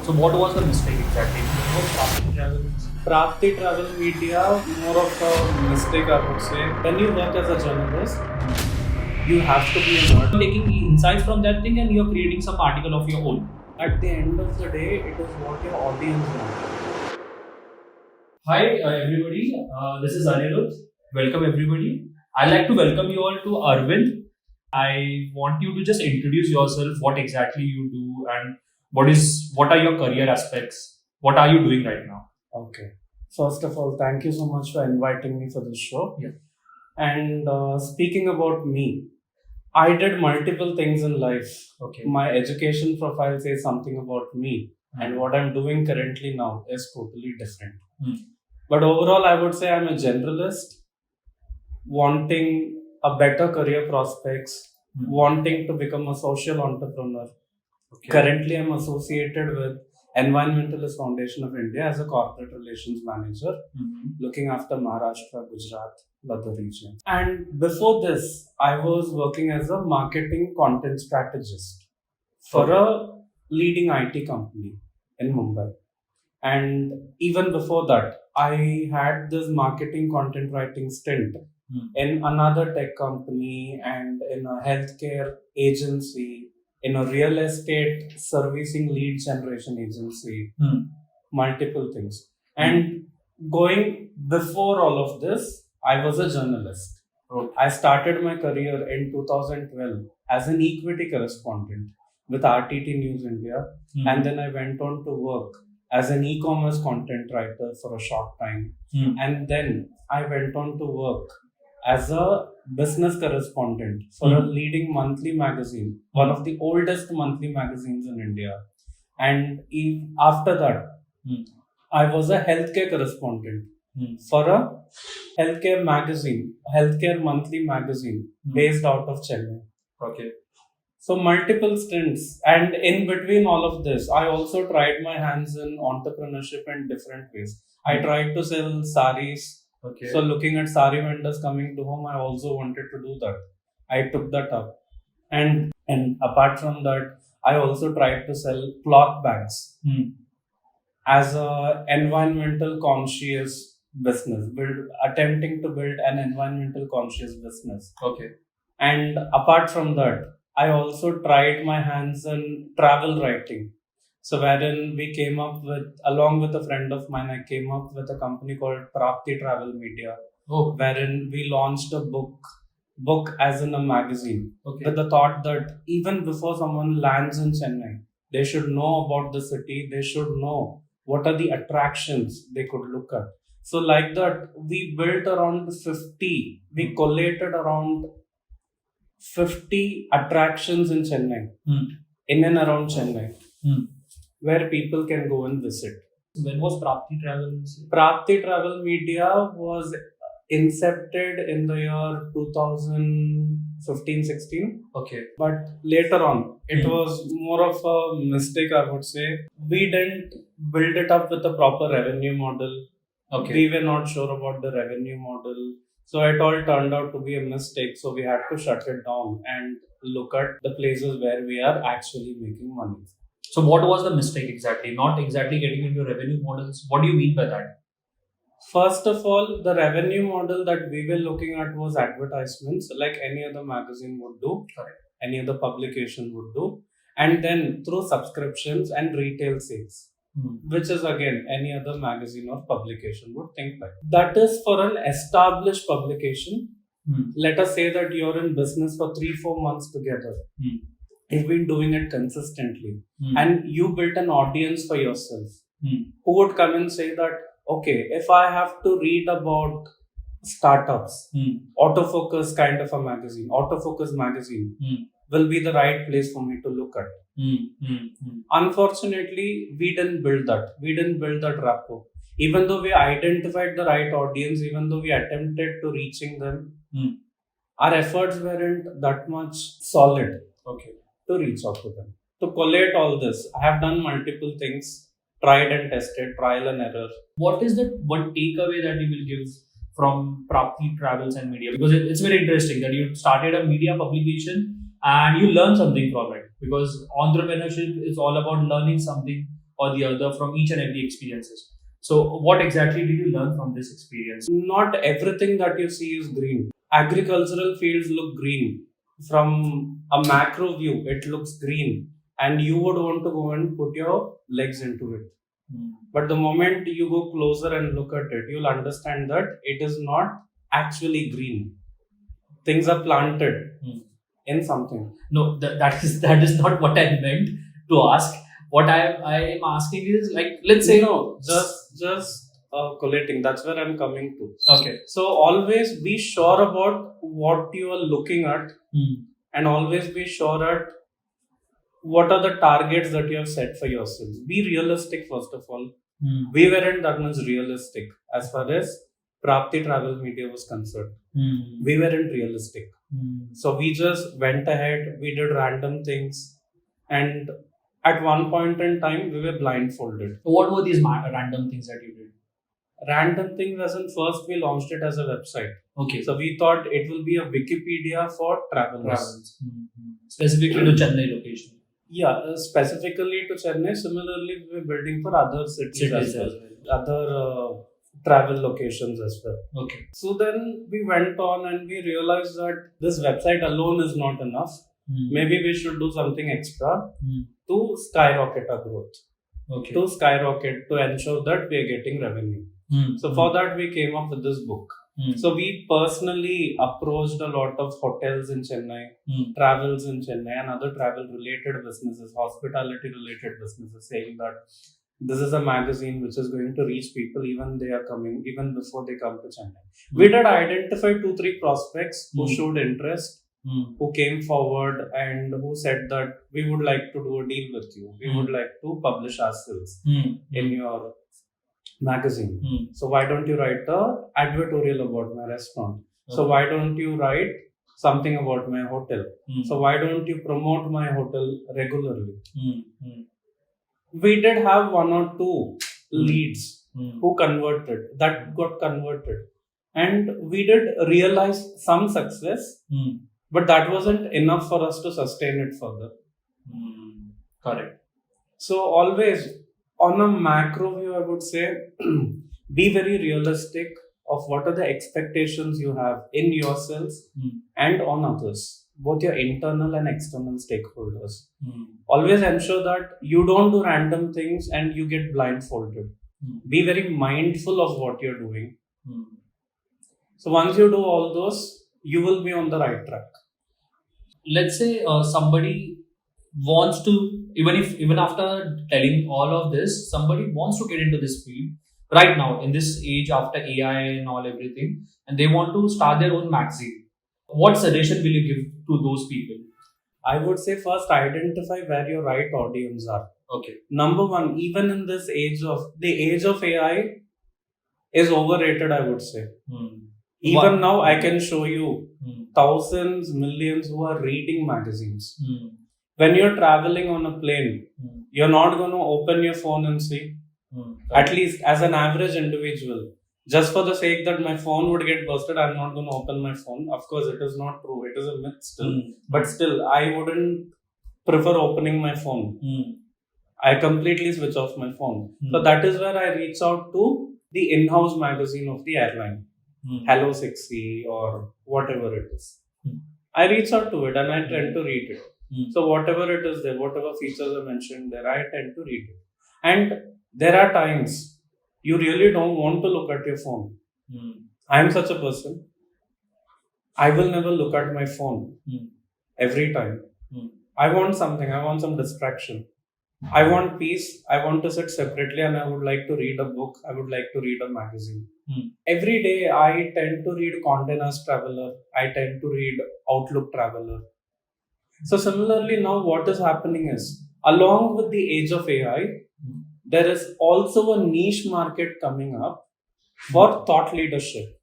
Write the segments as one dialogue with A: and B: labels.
A: So what was the mistake exactly? What was Prapti Travel?
B: Prapti Travel Media, more of a mistake I would say. When you work as a journalist, you have to be a nerd.
A: Taking insights from that thing and you're creating some article of your own.
B: At the end of the day, it is what your audience wants.
A: Hi everybody, this is Anirudha. Welcome everybody. I'd like to welcome you all to Aravind. I want you to just introduce yourself, what exactly you do and what are your career aspects? What are you doing right now?
B: Okay. First of all, thank you so much for inviting me for this show.
A: Yeah.
B: And speaking about me, I did multiple things in life.
A: Okay.
B: My education profile says something about me, and what I'm doing currently now is totally different. But overall, I would say I'm a generalist, wanting a better career prospects, wanting to become a social entrepreneur.
A: Okay.
B: Currently, I'm associated with Environmentalist Foundation of India as a corporate relations manager, looking after Maharashtra, Gujarat, other regions. And before this, I was working as a marketing content strategist for a leading IT company in Mumbai. And even before that, I had this marketing content writing stint in another tech company and in a healthcare agency, in a real estate servicing lead generation agency, multiple things. And going before all of this, I was a journalist. I started my career in 2012 as an equity correspondent with RTT News India, and then I went on to work as an e-commerce content writer for a short time, and then I went on to work as a business correspondent for a leading monthly magazine, one of the oldest monthly magazines in India. And after that, I was a healthcare correspondent for a healthcare magazine, healthcare monthly magazine based out of Chennai.
A: Okay.
B: So multiple stints, and in between all of this, I also tried my hands in entrepreneurship in different ways. I tried to sell saris.
A: Okay.
B: So looking at sari vendors coming to home, I also wanted to do that. I took that up. And apart from that, I also tried to sell cloth bags as a environmental conscious business, attempting to build an environmental conscious business.
A: Okay.
B: And apart from that, I also tried my hands in travel writing. So wherein we came up with, along with a friend of mine, I came up with a company called Prapti Travel Media, wherein we launched a book as in a magazine, with the thought that even before someone lands in Chennai, they should know about the city, they should know what are the attractions they could look at. So like that, we built around 50, we collated around 50 attractions in Chennai, in and around Chennai, where people can go and visit.
A: When was Prapti Travel?
B: Prapti Travel Media was incepted in the year 2015-16.
A: Okay.
B: But later on, it was more of a mistake, I would say. We didn't build it up with a proper revenue model.
A: Okay.
B: We were not sure about the revenue model. So it all turned out to be a mistake. So we had to shut it down and look at the places where we are actually making money.
A: So what was the mistake exactly? Not exactly getting into revenue models. What do you mean by that?
B: First of all, the revenue model that we were looking at was advertisements, like any other magazine would do, any other publication would do, and then through subscriptions and retail sales, which is again any other magazine or publication would think like. That is for an established publication. Let us say that you're in business for 3-4 months together. You've been doing it consistently, and you built an audience for yourself, who would come and say that, okay, if I have to read about startups, Autofocus kind of a magazine, Autofocus magazine will be the right place for me to look at. Unfortunately, we didn't build that. We didn't build that rapport. Even though we identified the right audience, even though we attempted to reaching them, our efforts weren't that much solid to reach out to them. To collate all this, I have done multiple things, tried and tested, trial and error. What is the one takeaway that you will give from Prapti Travels and Media? Because it's very interesting that you started a media publication and you learn something from it, because entrepreneurship is all about learning something
A: or the other from each and every experiences. So what exactly did you learn from this experience?
B: Not everything that you see is green. Agricultural fields look green. From a macro view, it looks green, and you would want to go and put your legs into it. But the moment you go closer and look at it, you'll understand that it is not actually green. Things are planted in something.
A: No, that is not what I meant to ask. What I am asking is, like, let's say,
B: Just collating. That's where I'm coming to.
A: okay.
B: So always be sure about what you are looking at, and always be sure at what are the targets that you have set for yourself. Be realistic, first of all. We weren't that much realistic as far as Prapti Travel Media was concerned. We weren't realistic. So we just went ahead, we did random things, and at one point in time, we were blindfolded.
A: What were these random things that you did?
B: Random things, as in first we launched it as a website.
A: Okay.
B: So we thought it will be a Wikipedia for travelers.
A: Specifically to Chennai location.
B: Yeah, specifically to Chennai. Similarly, we were building for other cities as well. Other travel locations as well.
A: Okay.
B: So then we went on and we realized that this website alone is not enough. Maybe we should do something extra to skyrocket our growth.
A: Okay.
B: To skyrocket, to ensure that we are getting revenue. So for that, we came up with this book. So we personally approached a lot of hotels in Chennai, travels in Chennai, and other travel-related businesses, hospitality-related businesses, saying that this is a magazine which is going to reach people even before they come to Chennai. We did identify 2-3 prospects who showed interest, who came forward and who said that we would like to do a deal with you. We would like to publish ourselves in your magazine. So why don't you write a advertorial about my restaurant? So why don't you write something about my hotel? So why don't you promote my hotel regularly? We did have 1 or 2 leads who got converted, and we did realize some success, but that wasn't enough for us to sustain it further.
A: Correct.
B: So always on a macro view, I would say be very realistic of what are the expectations you have in yourselves and on others, both your internal and external stakeholders. Always ensure that you don't do random things and you get blindfolded. Be very mindful of what you're doing. So once you do all those, you will be on the right track.
A: Let's say somebody wants to, even after telling all of this, somebody wants to get into this field right now in this age after AI and all everything, and they want to start their own magazine. What suggestion will you give to those people?
B: I would say first identify where your right audience are.
A: Okay.
B: Number one, even in this age of AI is overrated, I would say. Even now, I can show you thousands, millions who are reading magazines. When you're traveling on a plane, you're not going to open your phone and see. At least as an average individual, just for the sake that my phone would get busted, I'm not going to open my phone. Of course, it is not true. It is a myth still. But still, I wouldn't prefer opening my phone. I completely switch off my phone. So that is where I reach out to the in-house magazine of the airline. Hello 6C or whatever it is. I reach out to it and I tend to read it. So whatever it is there, whatever features are mentioned there, I tend to read it. And there are times you really don't want to look at your phone. I am such a person. I will never look at my phone every time. I want something. I want some distraction. I want peace. I want to sit separately and I would like to read a book. I would like to read a magazine. Every day I tend to read Condé Nast Traveler. I tend to read Outlook Traveler. So similarly now what is happening is, along with the age of AI, there is also a niche market coming up for thought leadership.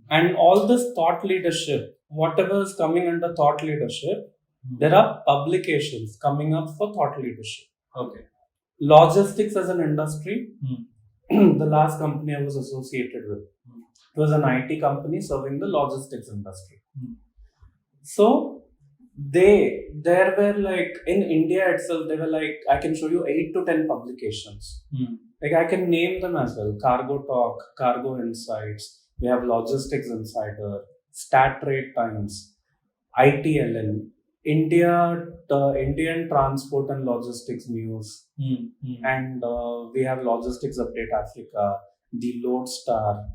B: And all this thought leadership, whatever is coming under thought leadership, there are publications coming up for thought leadership.
A: Okay.
B: Logistics as an industry, the last company I was associated with, it was an IT company serving the logistics industry. So there were like in India itself, they were like, I can show you 8 to 10 publications. Like I can name them as well: Cargo Talk, Cargo Insights. We have Logistics Insider, Stat Trade Times, ITLN, the Indian Transport and Logistics News, and we have Logistics Update Africa, the Lodestar,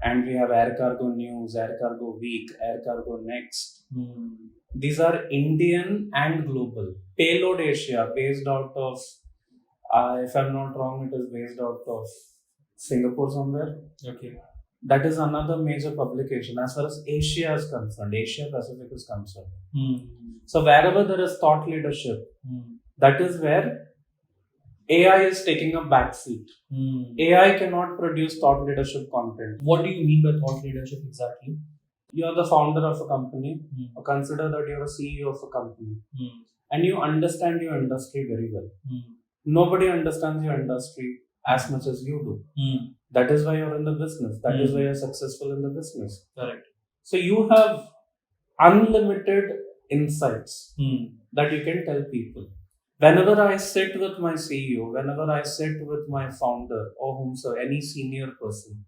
B: and we have Air Cargo News, Air Cargo Week, Air Cargo Next. These are Indian and global. Payload Asia, based out of, if I'm not wrong, it is based out of Singapore somewhere.
A: Okay.
B: That is another major publication as far as Asia is concerned, Asia Pacific is concerned. So wherever there is thought leadership, that is where AI is taking a backseat. AI cannot produce thought leadership content.
A: What do you mean by thought leadership exactly?
B: You are the founder of a company, or consider that you're a CEO of a company, and you understand your industry very well. Nobody understands your industry as much as you do. That is why you're in the business. That is why you're successful in the business.
A: Correct.
B: So you have unlimited insights that you can tell people. Whenever I sit with my CEO, whenever I sit with my founder or whomsoever, any senior person,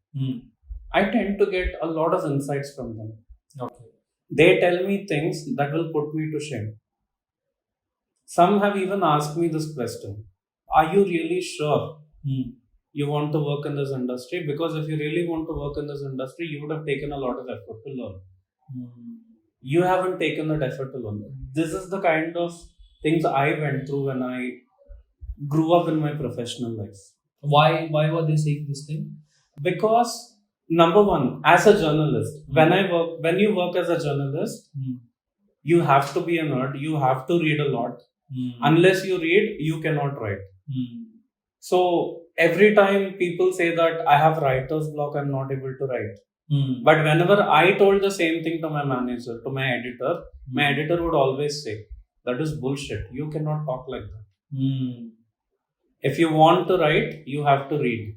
B: I tend to get a lot of insights from them.
A: Okay.
B: They tell me things that will put me to shame. Some have even asked me this question: are you really sure you want to work in this industry? Because if you really want to work in this industry, you would have taken a lot of effort to learn. You haven't taken that effort to learn. This is the kind of things I went through when I grew up in my professional life.
A: Why were they saying this thing?
B: Because number one, as a journalist, when you work as a journalist, you have to be a nerd. You have to read a lot. Unless you read, you cannot write. So every time people say that I have writer's block, I'm not able to write. But whenever I told the same thing to my manager, to my editor would always say, that is bullshit. You cannot talk like that. If you want to write, you have to read.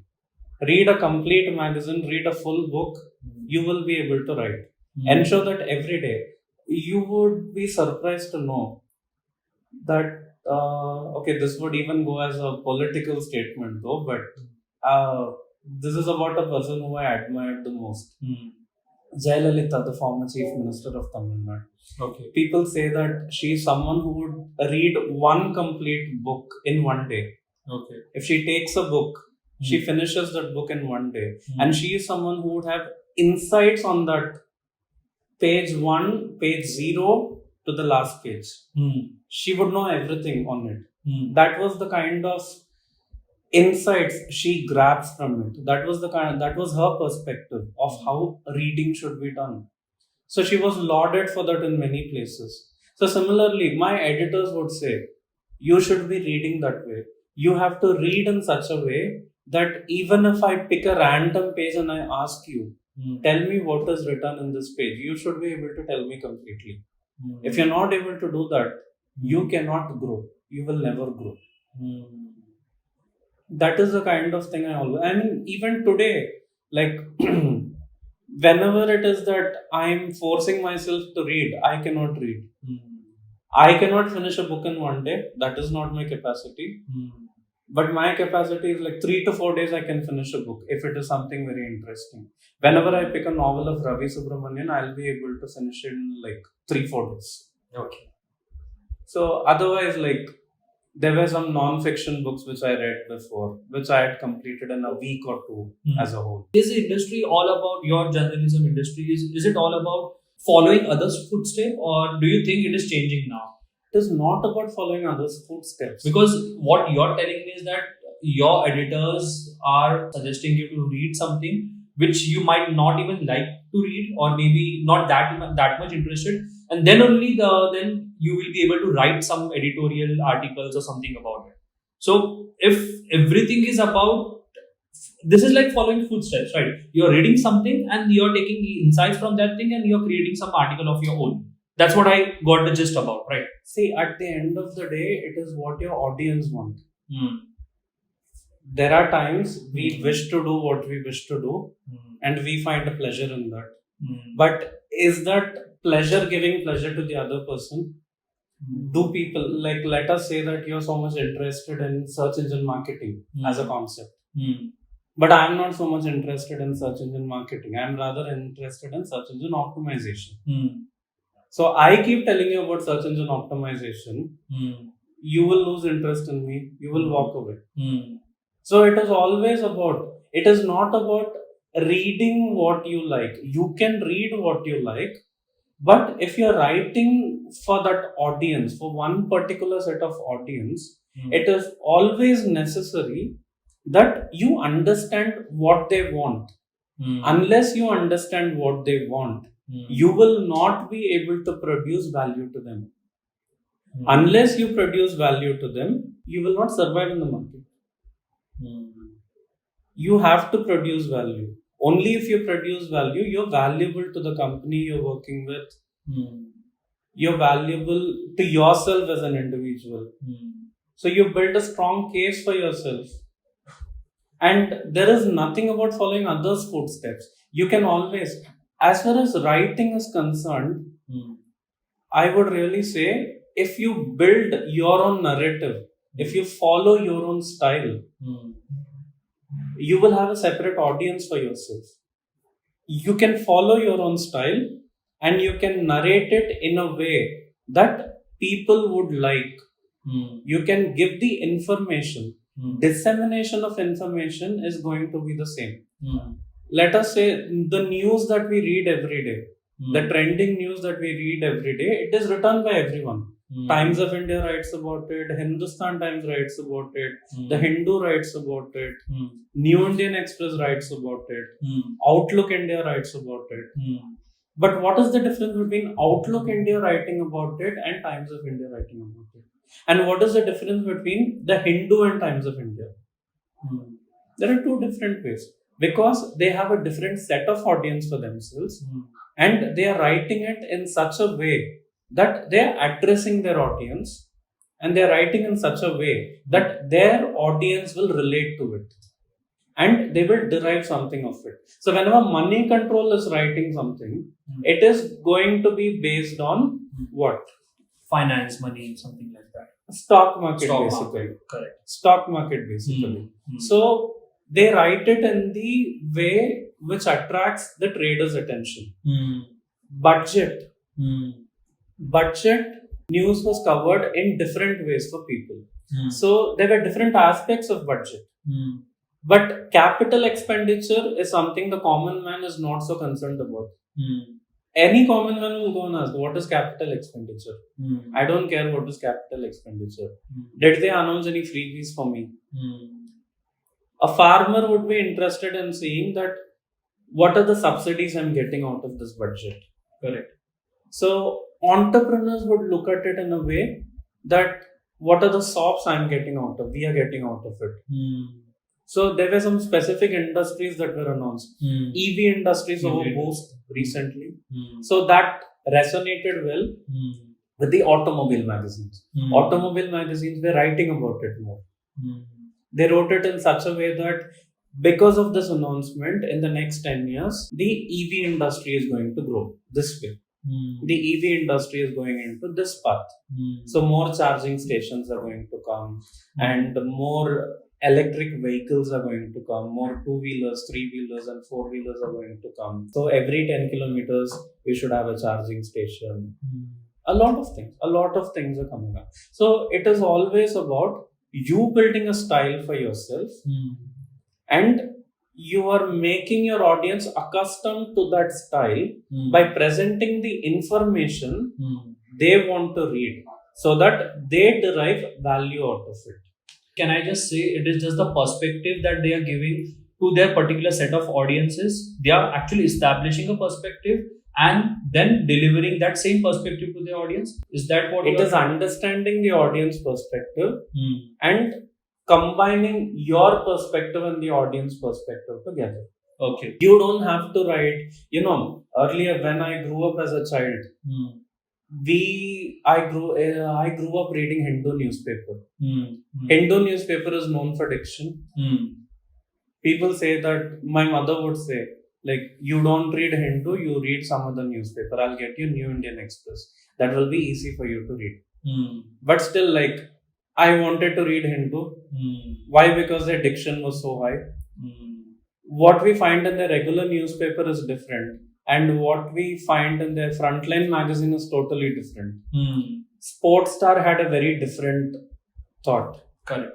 B: Read a complete magazine, read a full book, you will be able to write. Ensure that every day. You would be surprised to know that, this would even go as a political statement though, but this is about a person who I admired the most. Jayalalitha, the former Chief Minister of Tamil Nadu.
A: Okay.
B: People say that she is someone who would read one complete book in one day.
A: Okay.
B: If she takes a book, she finishes that book in one day. And she is someone who would have insights on that page 1, page 0 to the last page. She would know everything on it. That was the kind of insights she grabs from it. That was her perspective of how reading should be done. So she was lauded for that in many places. So similarly, my editors would say, you should be reading that way. You have to read in such a way that even if I pick a random page and I ask you, tell me what is written in this page, you should be able to tell me completely. If you're not able to do that, you cannot grow. You will never grow. That is the kind of thing even today, like whenever it is that I'm forcing myself to read, I cannot read. I cannot finish a book in one day. That is not my capacity. But my capacity is like 3 to 4 days I can finish a book if it is something very interesting. Whenever I pick a novel of Ravi Subramanian, I'll be able to finish it in like 3-4 days.
A: Okay.
B: So otherwise, like, there were some non-fiction books which I read before, which I had completed in a week or two as a whole.
A: Is the industry all about, your journalism industry, is it all about following others' footsteps, or do you think it is changing now?
B: It is not about following others' footsteps.
A: Because what you're telling me is that your editors are suggesting you to read something which you might not even like to read, or maybe not that much interested, and then only then you will be able to write some editorial articles or something about it. So if everything is about, this is like following footsteps, right? You're reading something and you're taking insights from that thing and you're creating some article of your own. That's what I got the gist about, right?
B: See, at the end of the day, it is what your audience wants. There are times we wish to do what we wish to do, and we find a pleasure in that. But is that pleasure giving pleasure to the other person. Do people, like, let us say that you're so much interested in search engine marketing as a concept. But I'm not so much interested in search engine marketing. I'm rather interested in search engine optimization. So I keep telling you about search engine optimization. You will lose interest in me. You will walk away. So it is always about, it is not about reading what you like. You can read what you like. But if you're writing for that audience, for one particular set of audience, it is always necessary that you understand what they want. Unless you understand what they want, you will not be able to produce value to them. Unless you produce value to them, you will not survive in the market. You have to produce value. Only if you produce value, you're valuable to the company you're working with. You're valuable to yourself as an individual. So you build a strong case for yourself. And there is nothing about following others' footsteps. You can always, as far as writing is concerned, I would really say, if you build your own narrative, if you follow your own style, you will have a separate audience for yourself. You can follow your own style and you can narrate it in a way that people would like. You can give the information. Dissemination of information is going to be the same. Let us say the news that we read every day, the trending news that we read every day, it is written by everyone. Times of India writes about it, Hindustan Times writes about it, The Hindu writes about it, New Indian Express writes about it, Outlook India writes about it. But what is the difference between Outlook India writing about it and Times of India writing about it? And what is the difference between The Hindu and Times of India? There are two different ways, because they have a different set of audience for themselves, and they are writing it in such a way that they are addressing their audience, and they are writing in such a way that their audience will relate to it and they will derive something of it. So whenever Money Control is writing something, it is going to be based on what?
A: Finance, money, something like that.
B: Stock market, basically.
A: Correct.
B: Stock market, basically. So they write it in the way which attracts the trader's attention. Budget. Budget news was covered in different ways for people. So there were different aspects of budget. But capital expenditure is something the common man is not so concerned about. Any common man will go and ask, what is capital expenditure? I don't care what is capital expenditure. Did they announce any freebies for me? A farmer would be interested in seeing that what are the subsidies I'm getting out of this budget.
A: Correct.
B: So entrepreneurs would look at it in a way that what are the sops I'm getting out of, we are getting out of it. So there were some specific industries that were announced. EV industries over boost recently. So that resonated well with the automobile magazines. Automobile magazines were writing about it more. They wrote it in such a way that because of this announcement, in the next 10 years, the EV industry is going to grow this way. The EV industry is going into this path. So more charging stations are going to come, and more electric vehicles are going to come, more two-wheelers, three-wheelers and four-wheelers are going to come. So every 10 kilometers, we should have a charging station. A lot of things are coming up. So it is always about you building a style for yourself, and you are making your audience accustomed to that style by presenting the information they want to read, so that they derive value out of it.
A: Can I just say, it is just the perspective that they are giving to their particular set of audiences. They are actually establishing a perspective and then delivering that same perspective to the audience. Is that what
B: it is? Understanding the audience perspective and combining your perspective and the audience perspective together.
A: Okay.
B: You don't have to write, earlier when I grew up as a child, I grew up reading Hindu newspaper. Hindu newspaper is known for diction. People say that, my mother would say, Like, you don't read Hindu, you read some other newspaper. I'll get you New Indian Express. That will be easy for you to read. But still, like, I wanted to read Hindu. Why? Because their diction was so high. What we find in the regular newspaper is different, and what we find in their Frontline magazine is totally different. Sports Star had a very different thought.
A: Correct.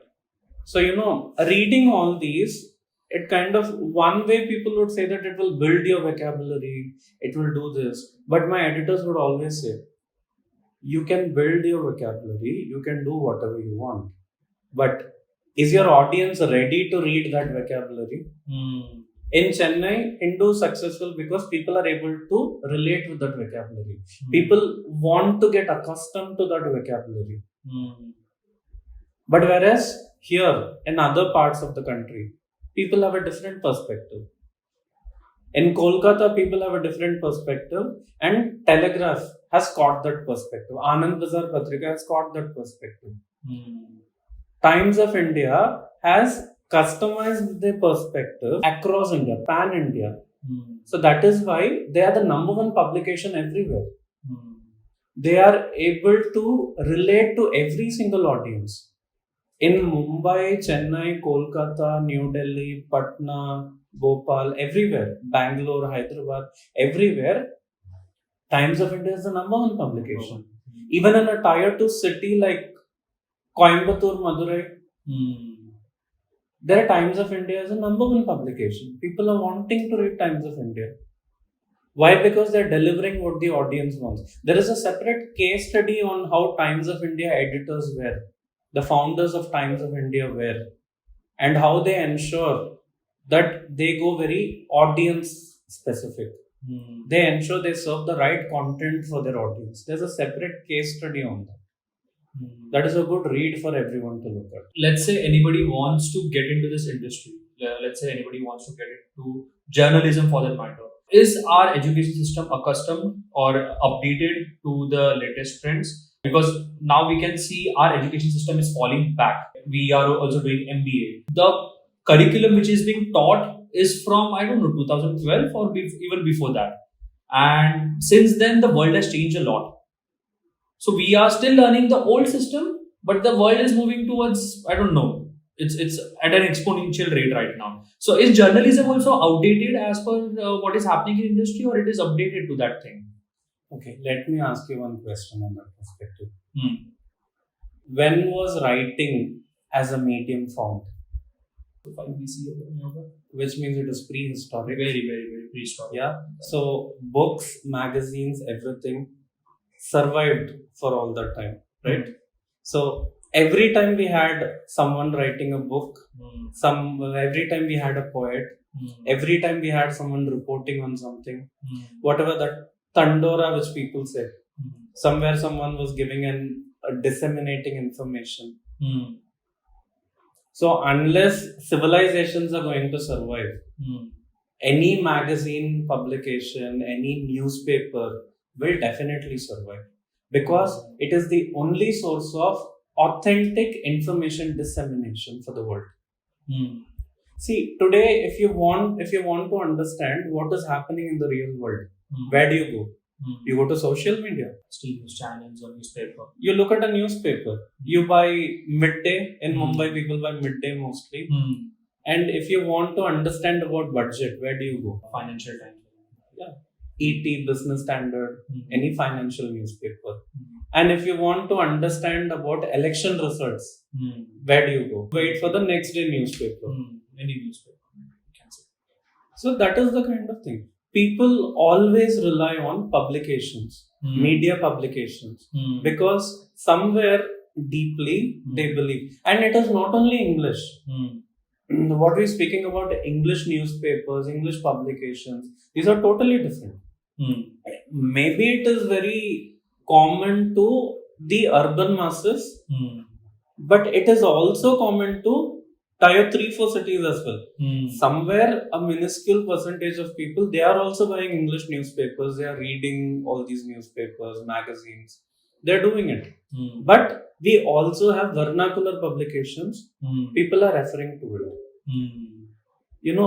B: So, reading all these, it kind of, one way people would say that it will build your vocabulary, it will do this. But my editors would always say, you can build your vocabulary, you can do whatever you want. But is your audience ready to read that vocabulary? In Chennai, Hindu is successful because people are able to relate with that vocabulary. People want to get accustomed to that vocabulary. But whereas here, in other parts of the country, people have a different perspective. In Kolkata, people have a different perspective, and Telegraph has caught that perspective. Anand Bazar Patrika has caught that perspective. Times of India has customized their perspective across India, pan India. So that is why they are the number one publication everywhere. They are able to relate to every single audience. In Mumbai, Chennai, Kolkata, New Delhi, Patna, Bhopal, everywhere, Bangalore, Hyderabad, everywhere, Times of India is the number one publication. Even in a tier 2 city like Coimbatore, Madurai, there are Times of India as a number one publication. People are wanting to read Times of India. Why? Because they're delivering what the audience wants. There is a separate case study on how Times of India editors were, the founders of Times of India were, and how they ensure that they go very audience specific. They ensure they serve the right content for their audience. There's a separate case study on that. That is a good read for everyone to look at.
A: Let's say anybody wants to get into this industry. Let's say anybody wants to get into journalism for that matter. Is our education system accustomed or updated to the latest trends? Because now we can see our education system is falling back. We are also doing MBA. The curriculum which is being taught is from, 2012 or even before that. And since then, the world has changed a lot. So we are still learning the old system, but the world is moving towards, it's at an exponential rate right now. So is journalism also outdated as per what is happening in industry, or it is updated to that thing?
B: Okay, let me ask you one question on that perspective. When was writing as a medium formed? Which means it is prehistoric.
A: Very, very, very prehistoric.
B: Yeah. So books, magazines, everything survived for all that time, right? So every time we had someone writing a book, every time we had a poet, every time we had someone reporting on something, whatever that Tandora which people say, somewhere someone was giving and disseminating information. So unless civilizations are going to survive, any magazine publication, any newspaper will definitely survive, because it is the only source of authentic information dissemination for the world. See, today, if you want to understand what is happening in the real world, where do you go? You go to social media.
A: Still news channels or newspaper.
B: You look at a newspaper. You buy Midday. In Mumbai, people buy Midday mostly. And if you want to understand about budget, where do you go?
A: Financial Times.
B: Yeah. ET, Business Standard, any financial newspaper. And if you want to understand about election results, where do you go? Wait for the next day newspaper.
A: Any newspaper.
B: So that is the kind of thing. People always rely on publications, media publications, because somewhere deeply they believe. And it is not only English. What we're speaking about, English newspapers, English publications, these are totally different. Maybe it is very common to the urban masses, but it is also common to tier 3-4 cities as well. Somewhere a minuscule percentage of people, they are also buying English newspapers, they are reading all these newspapers, magazines, they're doing it. But we also have vernacular publications, people are referring to it.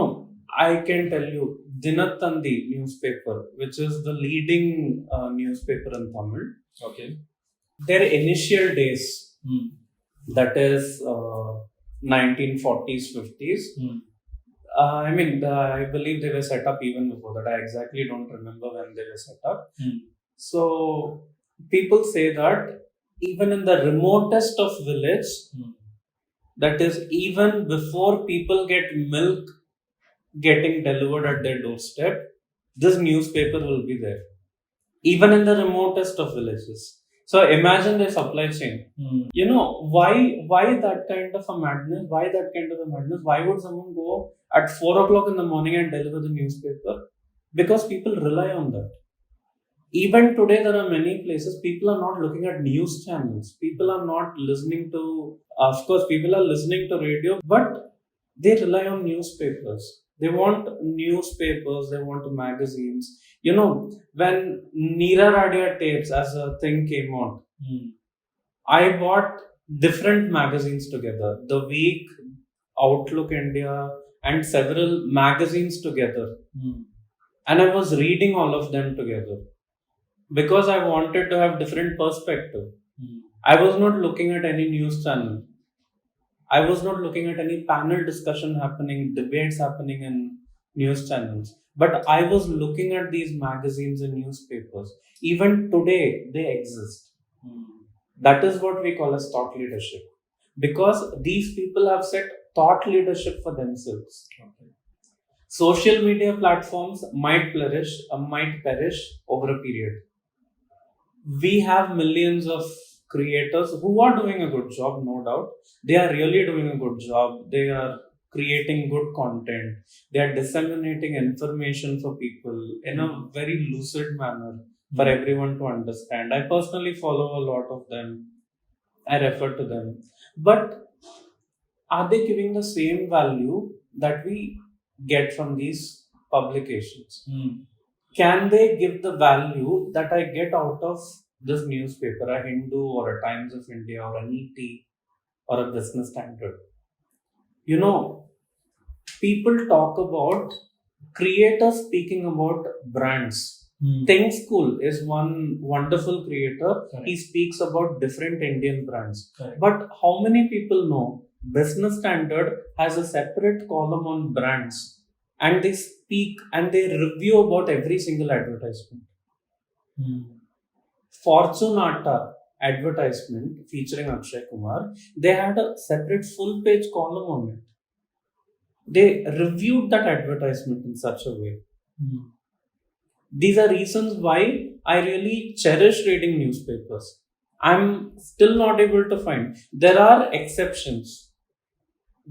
B: I can tell you, Dinatandi newspaper, which is the leading newspaper in Tamil.
A: Okay.
B: Their initial days, that is 1940s, 50s. I believe they were set up even before that. I exactly don't remember when they were set up. So people say that even in the remotest of village, that is even before people get milk getting delivered at their doorstep, this newspaper will be there. Even in the remotest of villages. So imagine the supply chain. Why that kind of a madness? Why that kind of a madness? Why would someone go at 4 o'clock in the morning and deliver the newspaper? Because people rely on that. Even today, there are many places people are not looking at news channels. People are not listening to, of course, people are listening to radio, but they rely on newspapers. They want newspapers, they want magazines. When Neera Radia tapes as a thing came out, I bought different magazines together. The Week, Outlook India, and several magazines together. And I was reading all of them together because I wanted to have different perspective. I was not looking at any news channel. I was not looking at any panel discussion happening, debates happening in news channels. But I was looking at these magazines and newspapers. Even today, they exist. That is what we call as thought leadership. Because these people have set thought leadership for themselves. Social media platforms might perish over a period. We have millions of creators who are doing a good job, no doubt. They are really doing a good job. They are creating good content. They are disseminating information for people in a very lucid manner for everyone to understand. I personally follow a lot of them. I refer to them. But are they giving the same value that we get from these publications? Can they give the value that I get out of this newspaper, a Hindu or a Times of India or an ET or a Business Standard? People talk about creators speaking about brands. Think School is one wonderful creator. Correct. He speaks about different Indian brands. Correct. But how many people know Business Standard has a separate column on brands, and they speak and they review about every single advertisement? Fortunata advertisement featuring Akshay Kumar, they had a separate full page column on it. They reviewed that advertisement in such a way. These are reasons why I really cherish reading newspapers. I'm still not able to find. There are exceptions.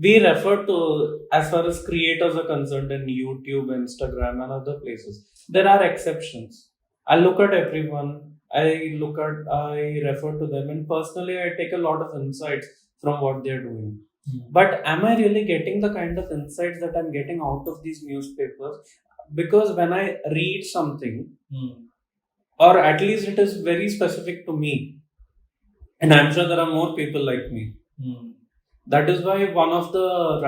B: We refer to, as far as creators are concerned, in YouTube, Instagram, and other places. There are exceptions. I look at everyone. I refer to them, and personally, I take a lot of insights from what they're doing. But am I really getting the kind of insights that I'm getting out of these newspapers? Because when I read something, or at least it is very specific to me, and I'm sure there are more people like me. That is why one of the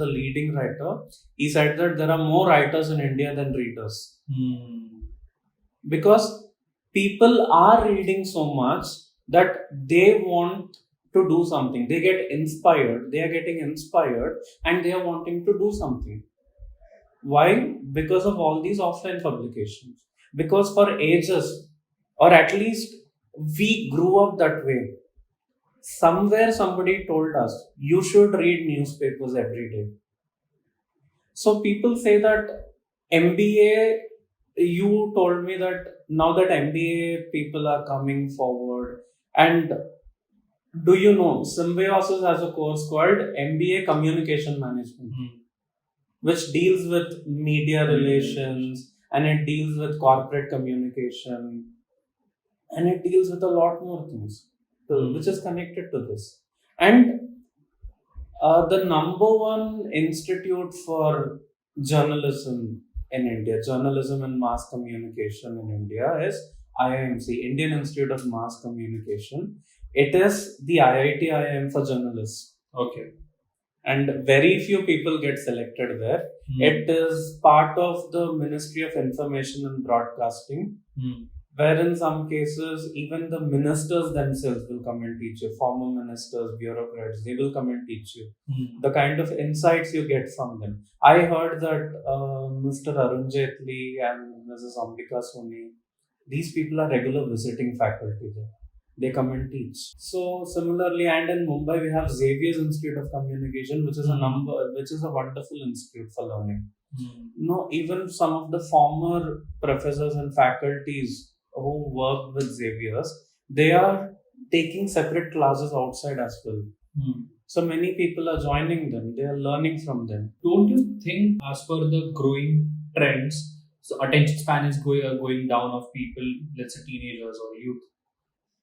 B: leading writer, he said that there are more writers in India than readers. Because people are reading so much that they want to do something. They get inspired. They are getting inspired and they are wanting to do something. Why? Because of all these offline publications. Because for ages, or at least we grew up that way. Somewhere somebody told us, you should read newspapers every day. So people say that MBA, you told me that now that MBA people are coming forward, and do you know, Symbiosis has a course called MBA Communication Management, which deals with media relations, and it deals with corporate communication, and it deals with a lot more things, which is connected to this. And the number one institute for journalism in India, journalism and mass communication in India, is IIMC, Indian Institute of Mass Communication. It is the IIT IIM for journalists.
A: Okay.
B: and very few people get selected there. It is part of the Ministry of Information and Broadcasting, where in some cases even the ministers themselves will come and teach you. Former ministers, bureaucrats, they will come and teach you. The kind of insights you get from them. I heard that Mr. Arun Jaitley and Mrs. Ambika Soni, these people are regular visiting faculty there. They come and teach. So similarly, and in Mumbai we have Xavier's Institute of Communication, which is a wonderful institute for learning. No, even some of the former professors and faculties who work with Xavier's, they are taking separate classes outside as well. So many people are joining them. They are learning from them.
A: Don't you think, as per the growing trends, so attention span is going down of people, let's say teenagers or youth?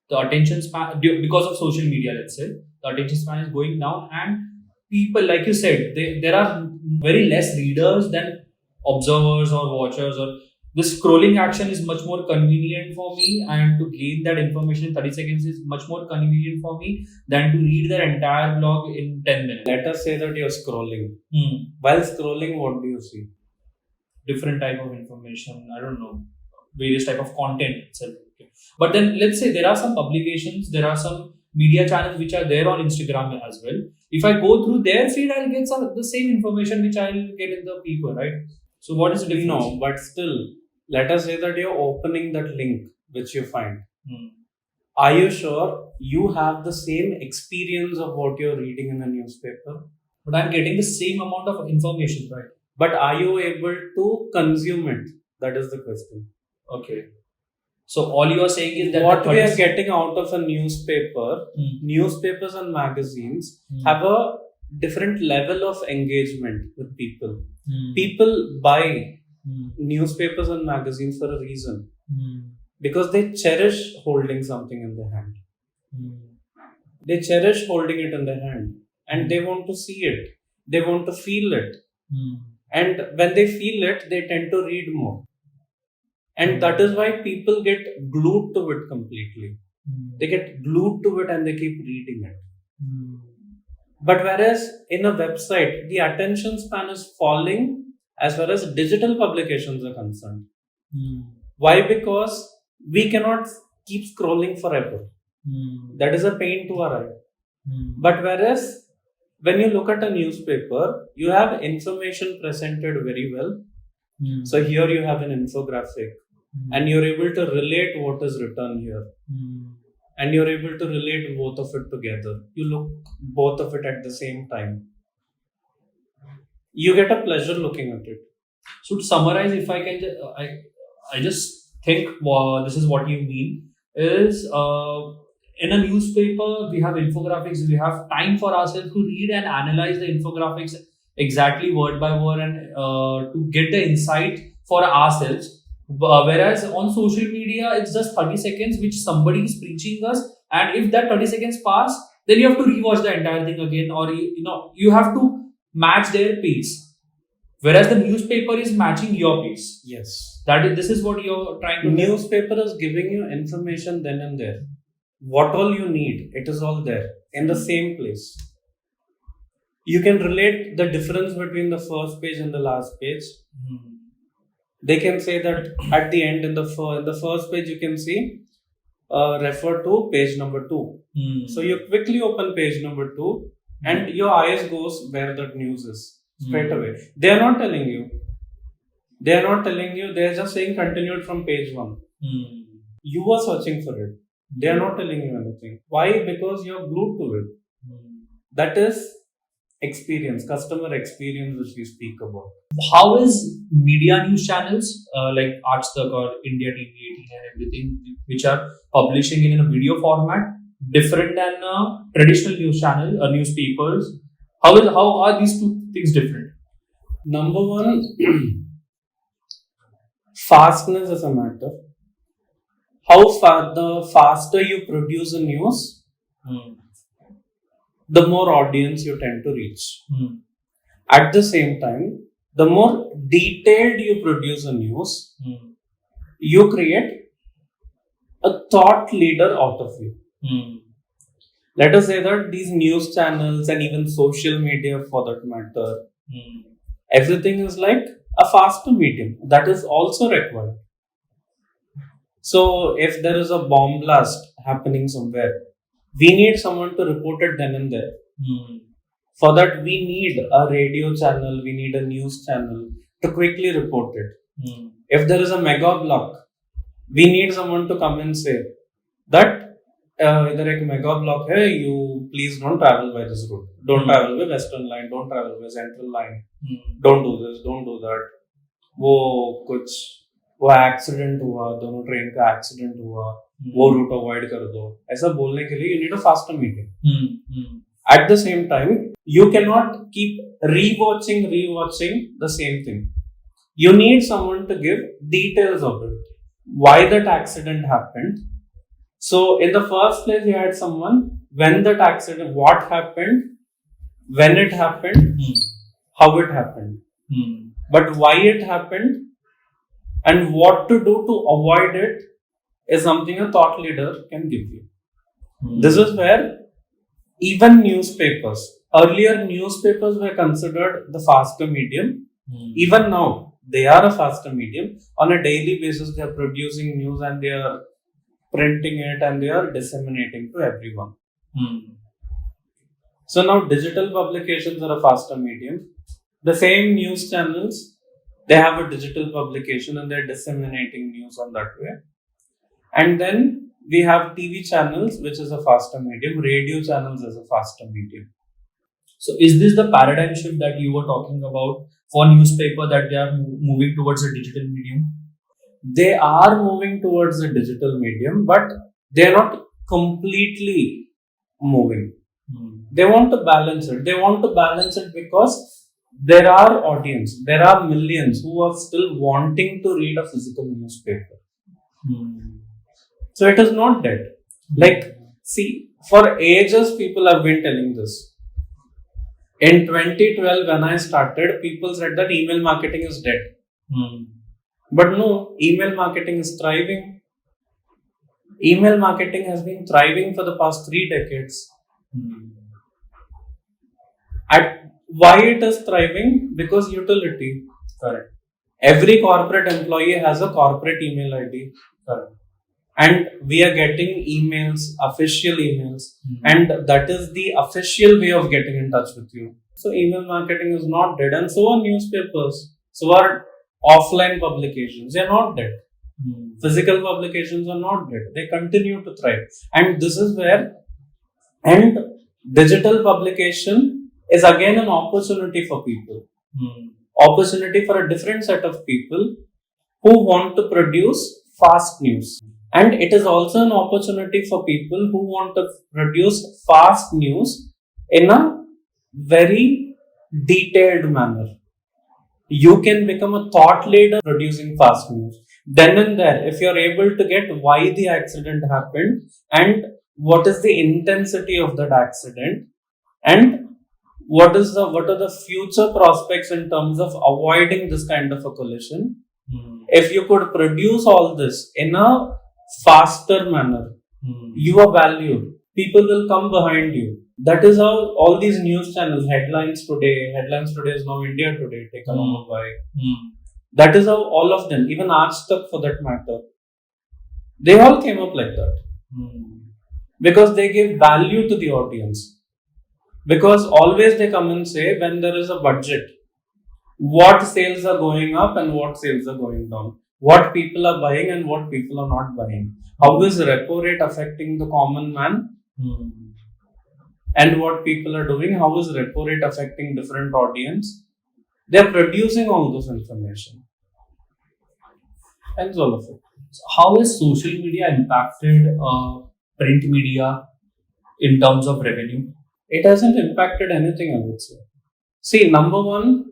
A: The attention span, because of social media, let's say, the attention span is going down, and people, like you said, there are very less readers than observers or watchers. Or this scrolling action is much more convenient for me, and to gain that information in 30 seconds is much more convenient for me than to read their entire blog in 10 minutes.
B: Let us say that you're scrolling. While scrolling, what do you see?
A: Different type of information. I don't know, various type of content itself. But then let's say there are some publications, there are some media channels which are there on Instagram as well. If I go through their feed, I'll get the same information which I'll get in the paper, right? So what is the difference?
B: No, but still, let us say that you're opening that link which you find. Are you sure you have the same experience of what you're reading in a newspaper?
A: But I'm getting the same amount of information, right?
B: But are you able to consume it? That is the question.
A: Okay. So all you are saying is that
B: what we are getting out of a newspaper, newspapers and magazines have a different level of engagement with people. People buy newspapers and magazines for a reason. Because they cherish holding something in their hand. They cherish holding it in their hand. And they want to see it. They want to feel it. And when they feel it, they tend to read more. And that is why people get glued to it completely. They get glued to it and they keep reading it. But whereas in a website, the attention span is falling as far as digital publications are concerned. Why? Because we cannot keep scrolling forever. That is a pain to our eye. But whereas when you look at a newspaper, you have information presented very well. So here you have an infographic. And you're able to relate what is written here. And you're able to relate both of it together. You look both of it at the same time. You get a pleasure looking at it.
A: So to summarize, if I can, I just think this is what you mean is in a newspaper we have infographics. We have time for ourselves to read and analyze the infographics exactly word by word and to get the insight for ourselves. Whereas on social media, it's just 30 seconds which somebody is preaching us, and if that 30 seconds pass, then you have to rewatch the entire thing again, or you have to match their pace. Whereas the newspaper is matching your pace.
B: Yes.
A: This is what you're trying to
B: do. Newspaper is giving you information then and there. What all you need, it is all there in the same place. You can relate the difference between the first page and the last page. They can say that at the end in the first page you can see refer to page number 2. So you quickly open page number 2 and your eyes goes where that news is straight away. They are not telling you. They are just saying continued from page 1. You are searching for it. They are not telling you anything. Why? Because you are glued to it. That is experience, customer experience, which we speak about.
A: How is media news channels like Aajtak or India TV 18 and everything, which are publishing in a video format, different than traditional news channel, newspapers? How are these two things different?
B: Number one, fastness is a matter. The faster you produce a news, the more audience you tend to reach. At the same time, the more detailed you produce a news, you create a thought leader out of you. Let us say that these news channels and even social media for that matter, everything is like a faster medium that is also required. So if there is a bomb blast happening somewhere, we need someone to report it then and there. For that, we need a radio channel, we need a news channel to quickly report it. If there is a mega block, we need someone to come and say that इधर एक mega block है, you please don't travel by this route, don't travel by western line, don't travel by central line, don't do this, don't do that. वो accident हुआ, दोनों train का accident हुआ, वो root avoid कर दो, ऐसा बोलने के लिए you need a faster medium. At the same time, you cannot keep rewatching the same thing. You need someone to give details of it. Why that accident happened. So in the first place, you had someone when that accident, what happened, when it happened, how it happened, but why it happened, and what to do to avoid it is something a thought leader can give you. This is where even newspapers, earlier newspapers were considered the faster medium. Even now, they are a faster medium. On a daily basis, they are producing news and they are printing it and they are disseminating to everyone. So now digital publications are a faster medium. The same news channels, they have a digital publication and they're disseminating news on that way. And then we have TV channels, which is a faster medium. Radio channels is a faster medium.
A: So is this the paradigm shift that you were talking about for newspaper, that they are moving towards a digital medium?
B: They are moving towards a digital medium, but they are not completely moving. They want to balance it. They want to balance it because there are audience, there are millions who are still wanting to read a physical newspaper. So it is not dead. Like, see, for ages people have been telling this. In 2012, when I started, people said that email marketing is dead. But no, email marketing is thriving. Email marketing has been thriving for the past 3 decades. Why it is thriving? Because utility.
A: Correct.
B: Every corporate employee has a corporate email ID.
A: Correct.
B: And we are getting emails, official emails, and that is the official way of getting in touch with you. So email marketing is not dead, and so are newspapers, so are offline publications. They are not dead. Physical publications are not dead. They continue to thrive. And this is where, and digital publication is again an opportunity for people. Opportunity for a different set of people who want to produce fast news. And it is also an opportunity for people who want to produce fast news in a very detailed manner. You can become a thought leader producing fast news. Then and there, if you're able to get why the accident happened and what is the intensity of that accident and what are the future prospects in terms of avoiding this kind of a collision. If you could produce all this in a faster manner, you are valued. People will come behind you. That is how all these news channels, Headlines Today is now India Today, taken over by. That is how all of them, even Aaj Tak for that matter, they all came up like that. Because they give value to the audience. Because always they come and say, when there is a budget, what sales are going up and what sales are going down. What people are buying and what people are not buying. How is repo rate affecting the common man? And what people are doing. How is repo rate affecting different audience? They are producing all this information. And all of it.
A: So how has social media impacted print media in terms of revenue?
B: It hasn't impacted anything, I would say. See, number one,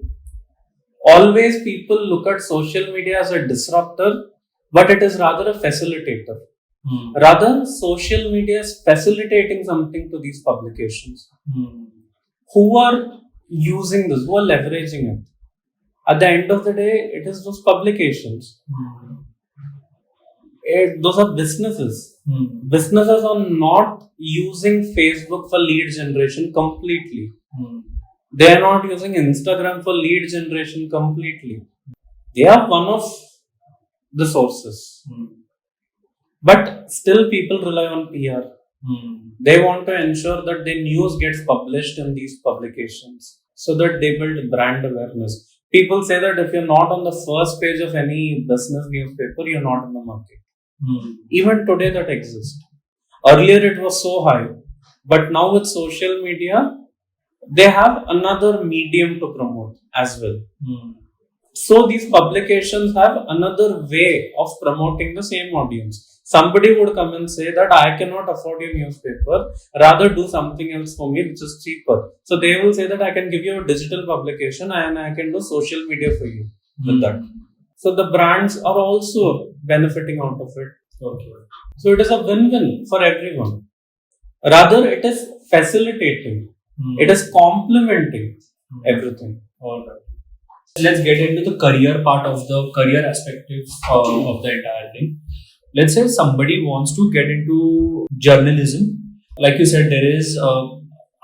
B: always people look at social media as a disruptor, but it is rather a facilitator. Rather, social media is facilitating something to these publications. Who are using this? Who are leveraging it? At the end of the day, it is those publications. those are businesses. Businesses are not using Facebook for lead generation completely. They are not using Instagram for lead generation completely. They are one of the sources. But still people rely on PR. They want to ensure that the news gets published in these publications so that they build brand awareness. People say that if you're not on the first page of any business newspaper, you're not in the market. Even today that exists. Earlier it was so high, but now with social media, they have another medium to promote as well. So these publications have another way of promoting the same audience. Somebody would come and say that I cannot afford your newspaper, rather do something else for me which is cheaper. So they will say that I can give you a digital publication and I can do social media for you with that. So the brands are also benefiting out of it.
A: Okay.
B: So it is a win-win for everyone. Rather, it is facilitating. It is complementing everything.
A: All right. Let's get into the career part of the career aspect of the entire thing. Let's say somebody wants to get into journalism. Like you said, there is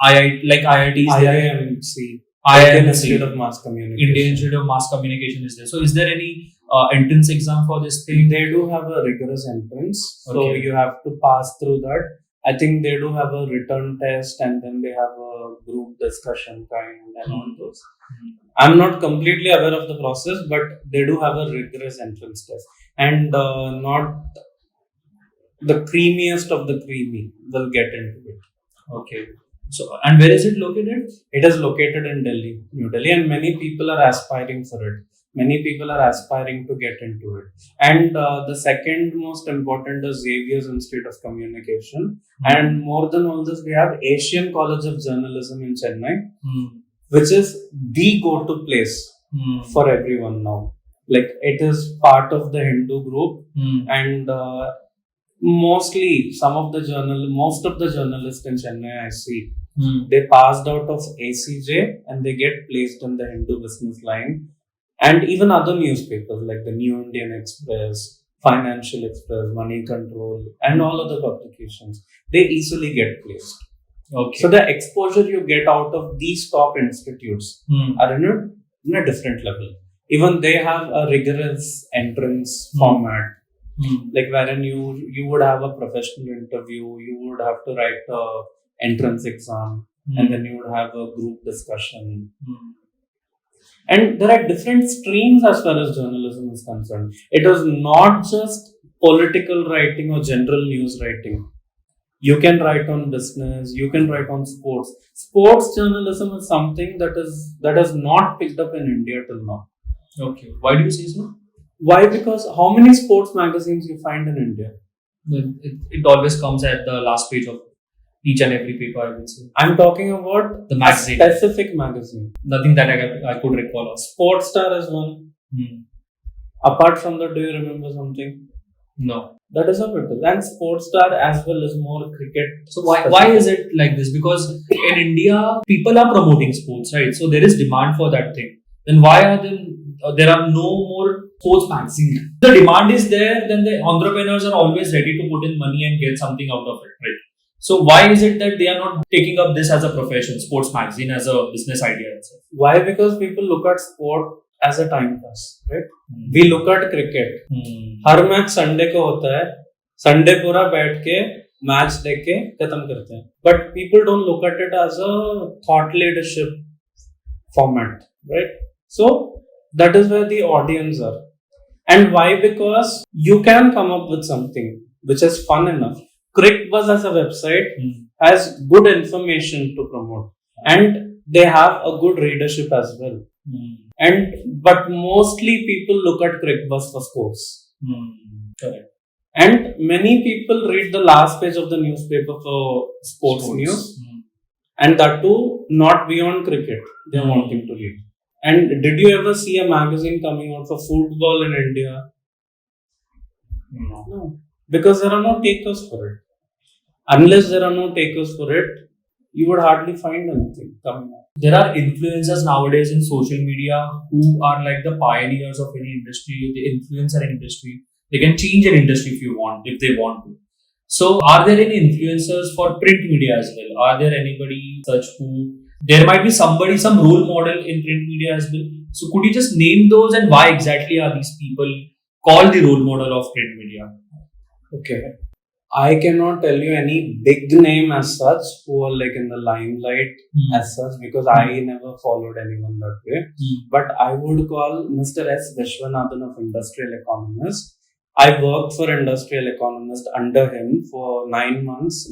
A: IITs,
B: IIMC,
A: Indian
B: Institute of Mass Communication.
A: Indian Institute of Mass Communication is there. So, is there any entrance exam for this thing?
B: They do have a rigorous entrance, so
A: Okay.
B: you have to pass through that. I think they do have a written test, and then they have a group discussion kind and all those. I'm not completely aware of the process, but they do have a rigorous entrance test, and not the creamiest of the creamy will get into it.
A: Okay. So, and where is it located?
B: It is located in Delhi, New Delhi, and many people are aspiring for it. Many people are aspiring to get into it. And the second most important is Xavier's Institute of Communication. And more than all this, we have Asian College of Journalism in Chennai, which is the go-to place for everyone now. Like, it is part of the Hindu group, and most of the journalists in Chennai I see, they passed out of ACJ and they get placed in the Hindu business line. And even other newspapers like the New Indian Express, Financial Express, Money Control, and all other publications, they easily get placed.
A: Okay.
B: So the exposure you get out of these top institutes are in a different level. Even they have a rigorous entrance format, like wherein you would have a professional interview, you would have to write a entrance exam, and then you would have a group discussion. And there are different streams as far as journalism is concerned. It is not just political writing or general news writing. You can write on business, you can write on sports. Sports journalism is something that is not picked up in India till now.
A: Okay. Why do you say so?
B: Why? Because how many sports magazines you find in India?
A: It always comes at the last page of each and every paper, I would say.
B: I'm talking about
A: the magazine.
B: A specific magazine.
A: Nothing that I could recall of.
B: Sports Star is one. Apart from that, do you remember something?
A: No.
B: That is how it is. And Sports Star as well is more cricket.
A: So why is it like this? Because in India, people are promoting sports, right? So there is demand for that thing. Then why are there are no more sports magazines? The demand is there, then the entrepreneurs are always ready to put in money and get something out of it, right? So why is it that they are not taking up this as a profession, sports magazine as a business idea itself?
B: Why? Because people look at sport as a time pass, right? We look at cricket. Her match Sunday को होता है, Sunday पूरा बैठ के match देख के खत्म करते हैं. But people don't look at it as a thought leadership format, right? So that is where the audience are. And why? Because you can come up with something which is fun enough. CrickBuzz as a website has good information to promote, and they have a good readership as well. But mostly people look at CrickBuzz for sports.
A: Correct.
B: And many people read the last page of the newspaper for sports news, and that too not beyond cricket. They are wanting to read. And did you ever see a magazine coming out for football in India? No. Because there are no takers for it. Unless there are no takers for it, you would hardly find anything coming out.
A: There are influencers nowadays in social media who are like the pioneers of any industry, the influencer industry. They can change an industry if they want to. So, are there any influencers for print media as well? Are there anybody such who there might be somebody, some role model in print media as well? So, could you just name those and why exactly are these people called the role model of print media?
B: Okay. I cannot tell you any big name as such who are like in the limelight as such, because I never followed anyone that way. But I would call Mr. S. Vishwanathan of Industrial Economist. I worked for Industrial Economist under him for 10 months.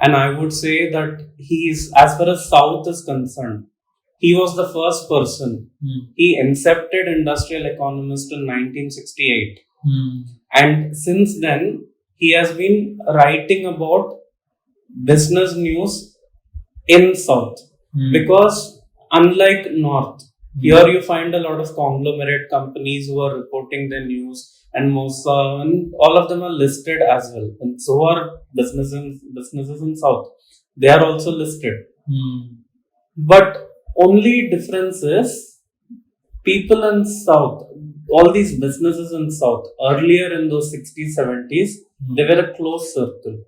B: And I would say that he's, as far as South is concerned, he was the first person. He incepted Industrial Economist in 1968. And since then, he has been writing about business news in South. Because unlike North, here you find a lot of conglomerate companies who are reporting their news, and all of them are listed as well. And so are businesses in South. They are also listed. But only difference is people in South, all these businesses in South, earlier in those 60s, 70s, they were a close circle.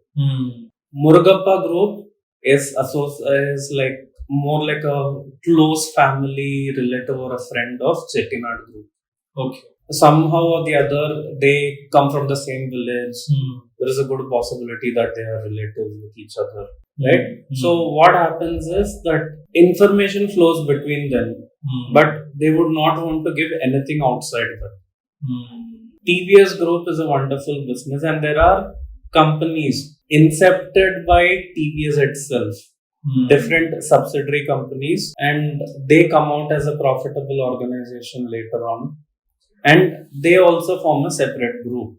B: Murugappa Group is like more like a close family relative or a friend of Chettinad Group.
A: Okay.
B: Somehow or the other, they come from the same village. There is a good possibility that they are relatives with each other. Right? So what happens is that information flows between them, but they would not want to give anything outside that. TVS Group is a wonderful business, and there are companies incepted by TVS itself, different subsidiary companies, and they come out as a profitable organization later on, and they also form a separate group.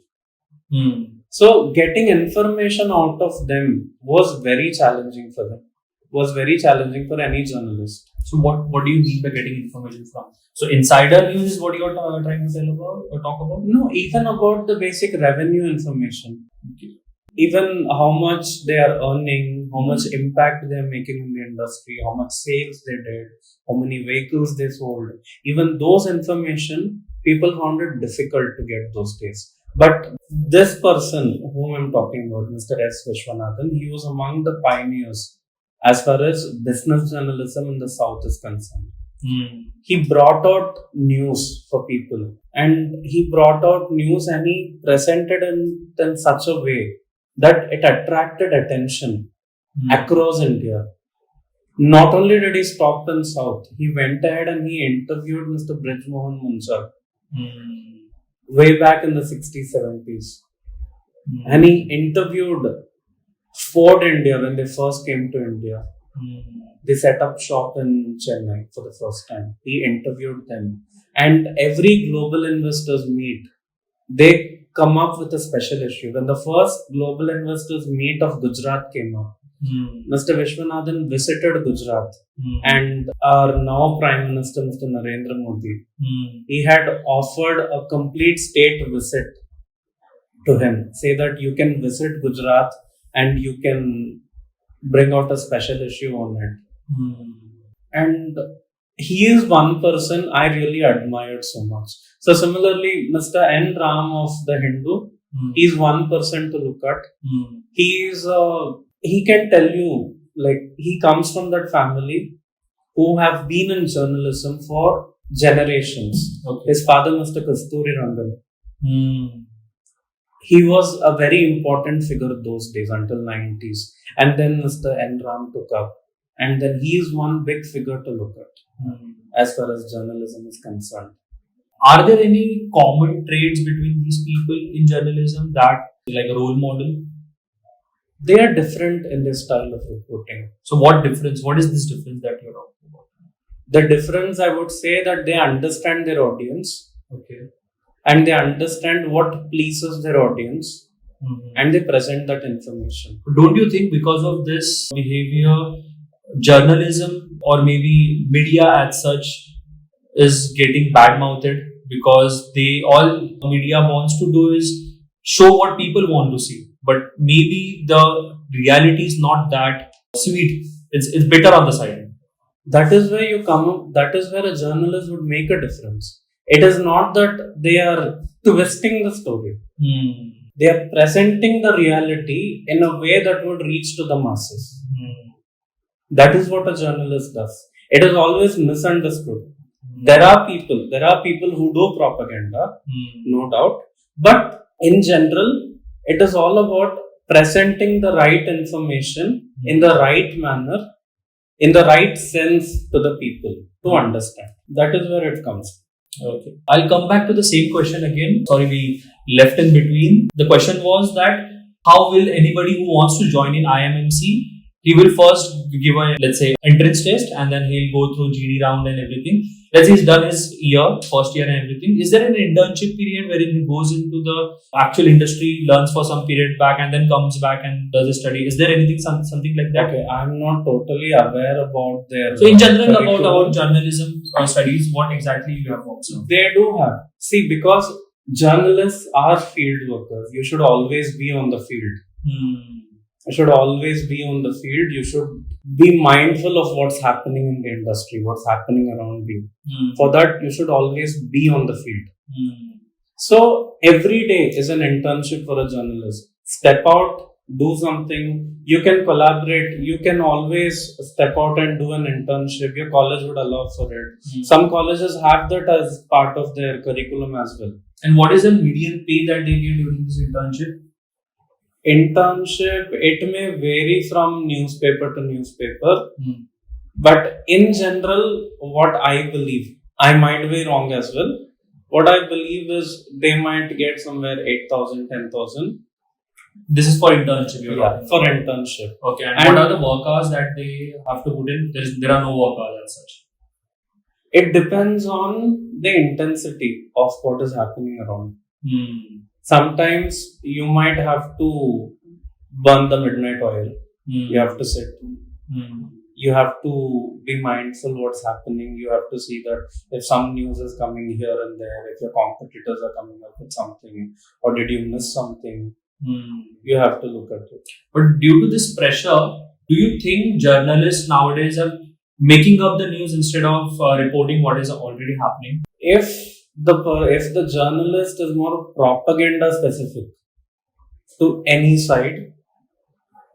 B: So getting information out of them was very challenging for them. Was very challenging for any journalist.
A: So what do you mean by getting information from? So insider news is what you are trying to tell about or talk about?
B: No, even about the basic revenue information. Okay. Even how much they are earning, how much impact they are making in the industry, how much sales they did, how many vehicles they sold. Even those information, people found it difficult to get those days. But this person whom I'm talking about, Mr. S. Vishwanathan, he was among the pioneers as far as business journalism in the South is concerned. He brought out news for people, and he brought out news and he presented it in such a way that it attracted attention across India. Not only did he stop in South, he went ahead and he interviewed Mr. Brij Mohan Munchar way back in the 60s, 70s. And he interviewed Ford India when they first came to India. They set up shop in Chennai for the first time. He interviewed them. And every global investors meet, they come up with a special issue. When the first global investors meet of Gujarat came up, Mr. Vishwanathan visited Gujarat, and our now Prime Minister, Mr. Narendra Modi, he had offered a complete state visit to him. Say that you can visit Gujarat and you can bring out a special issue on it. And he is one person I really admired so much. So similarly, Mr. N. Ram of The Hindu, he is one person to look at. He can tell you, like, he comes from that family who have been in journalism for generations. Okay. His father, Mr. Kasturi Rangan. He was a very important figure those days until 90s. And then Mr. N. Ram took up. And then he is one big figure to look at as far as journalism is concerned.
A: Are there any common traits between these people in journalism that like a role model?
B: They are different in their style of reporting.
A: So what difference? What is this difference that you're talking about?
B: The difference, I would say, that they understand their audience.
A: Okay.
B: And they understand what pleases their audience. And they present that information.
A: Don't you think because of this behavior, journalism or maybe media as such is getting bad-mouthed? Because all media wants to do is show what people want to see. But maybe the reality is not that sweet. It's bitter on the side.
B: That is where you come up. That is where a journalist would make a difference. It is not that they are twisting the story. They are presenting the reality in a way that would reach to the masses. That is what a journalist does. It is always misunderstood. There are people who do propaganda, no doubt. But in general, it is all about presenting the right information in the right manner, in the right sense to the people to understand. That is where it comes.
A: Okay. I'll come back to the same question again. Sorry, we left in between. The question was that how will anybody who wants to join in IMMC, he will first give a, let's say, entrance test, and then he'll go through GD round and everything. Let's say he's done his first year and everything. Is there an internship period wherein he goes into the actual industry, learns for some period back, and then comes back and does a study? Is there anything, something like that?
B: Okay, I'm not totally aware about their.
A: So in general, about journalism studies, what exactly you have observed?
B: They do have. See, because journalists are field workers. You should always be on the field. You should always be on the field. You should be mindful of what's happening in the industry, what's happening around you. For that, you should always be on the field. So, every day is an internship for a journalist. Step out, do something. You can collaborate. You can always step out and do an internship. Your college would allow for it. Some colleges have that as part of their curriculum as well.
A: And what is the median pay that they get during this internship?
B: Internship, it may vary from newspaper to newspaper, but in general, what I believe, I might be wrong as well, what I believe is they might get somewhere 8,000, 10,000.
A: This is for internship,
B: for internship.
A: Okay, and what are the work hours that they have to put in? There are no work hours as such.
B: It depends on the intensity of what is happening around. Sometimes you might have to burn the midnight oil. You have to sit. You have to be mindful what's happening. You have to see that if some news is coming here and there, if your competitors are coming up with something, or did you miss something, you have to look at it.
A: But due to this pressure, do you think journalists nowadays are making up the news instead of reporting what is already happening?
B: If the journalist is more propaganda specific to any side,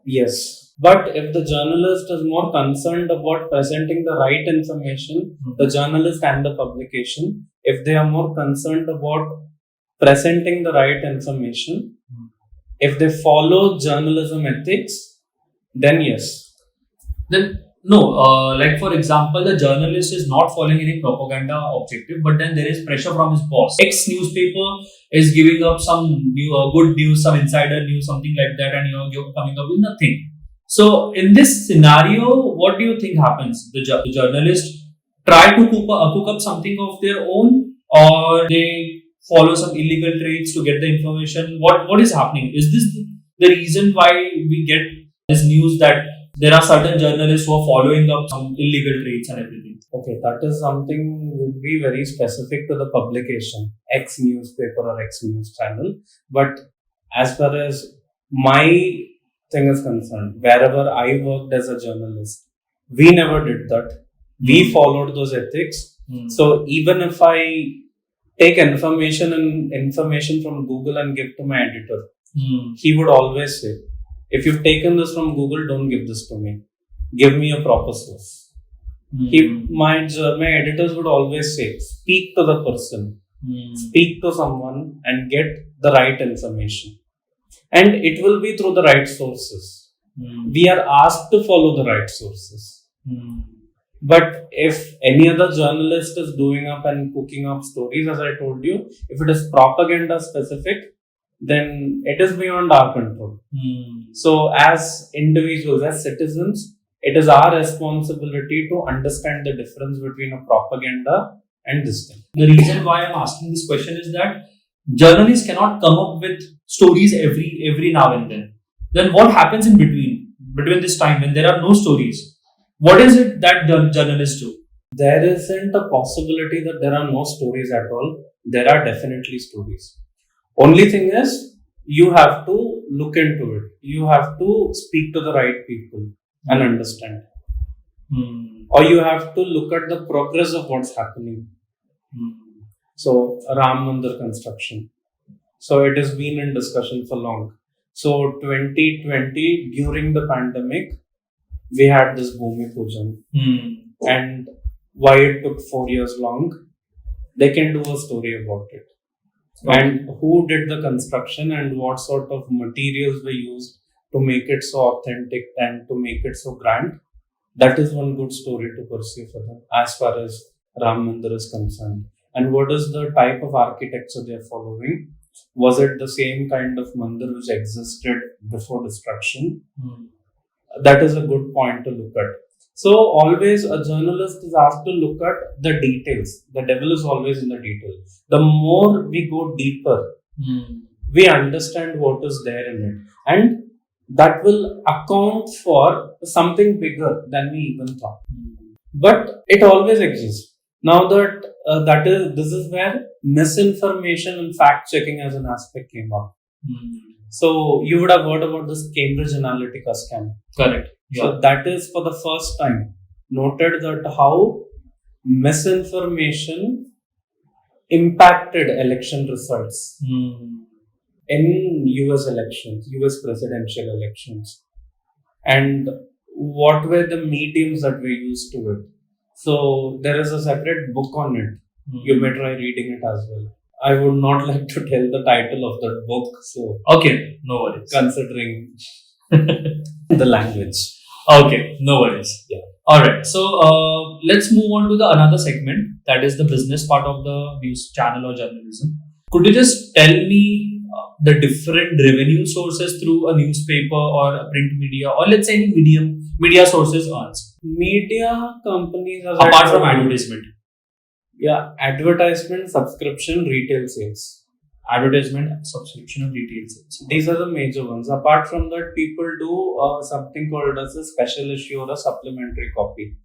B: yes. But if the journalist is more concerned about presenting the right information, the journalist and the publication, if they are more concerned about presenting the right information, if they follow journalism ethics, then yes.
A: Then no, like for example, the journalist is not following any propaganda objective, but then there is pressure from his boss. X newspaper is giving up some new, good news, some insider news, something like that, and you're coming up with nothing. So in this scenario, what do you think happens? The journalist try to cook up something of their own, or they follow some illegal trades to get the information? What is happening? Is this the reason why we get this news that there are certain journalists who are following up some illegal trades and everything?
B: Okay, that is something would be very specific to the publication, X newspaper or X news channel. But as far as my thing is concerned, wherever I worked as a journalist, we never did that. We followed those ethics. So even if I take information from Google and give to my editor, he would always say, if you've taken this from Google, don't give this to me. Give me a proper source. My editors would always say, speak to the person, speak to someone and get the right information. And it will be through the right sources. We are asked to follow the right sources. But if any other journalist is doing up and cooking up stories, as I told you, if it is propaganda specific, then it is beyond our control. So as individuals, as citizens, it is our responsibility to understand the difference between a propaganda and this thing.
A: The reason why I'm asking this question is that journalists cannot come up with stories every now and then. Then what happens in between this time when there are no stories? What is it that the journalists do?
B: There isn't a possibility that there are no stories at all. There are definitely stories. Only thing is, you have to look into it. You have to speak to the right people and understand. Or you have to look at the progress of what's happening. So Ram Mandir construction. So it has been in discussion for long. So 2020 during the pandemic, we had this Bhumi Pujan. And why it took 4 years long, they can do a story about it.
A: Okay.
B: And who did the construction and what sort of materials were used to make it so authentic and to make it so grand. That is one good story to pursue for them as far as Ram Mandir is concerned. And what is the type of architecture they are following? Was it the same kind of mandir which existed before destruction? That is a good point to look at. So always a journalist is asked to look at the details. The devil is always in the details. The more we go deeper, we understand what is there in it. And that will account for something bigger than we even thought. But it always exists. Now this is where misinformation and fact checking as an aspect came up. So you would have heard about this Cambridge Analytica scam.
A: Correct. Yeah.
B: So that is for the first time noted that how misinformation impacted election results in US elections, US presidential elections, and what were the mediums that were used to it. So there is a separate book on it. You may try reading it as well. I would not like to tell the title of that book. So
A: okay, no worries.
B: Considering the language.
A: Okay, no worries.
B: Yeah.
A: All right. So let's move on to the another segment, that is the business part of the news channel or journalism. Could you just tell me the different revenue sources through a newspaper or a print media, or let's say any media sources earns?
B: Media companies,
A: Apart from advertisement.
B: Yeah, advertisement, subscription, retail sales.
A: Advertisement, subscription, and retail sales.
B: These are the major ones. Apart from that, people do something called as a special issue or a supplementary copy.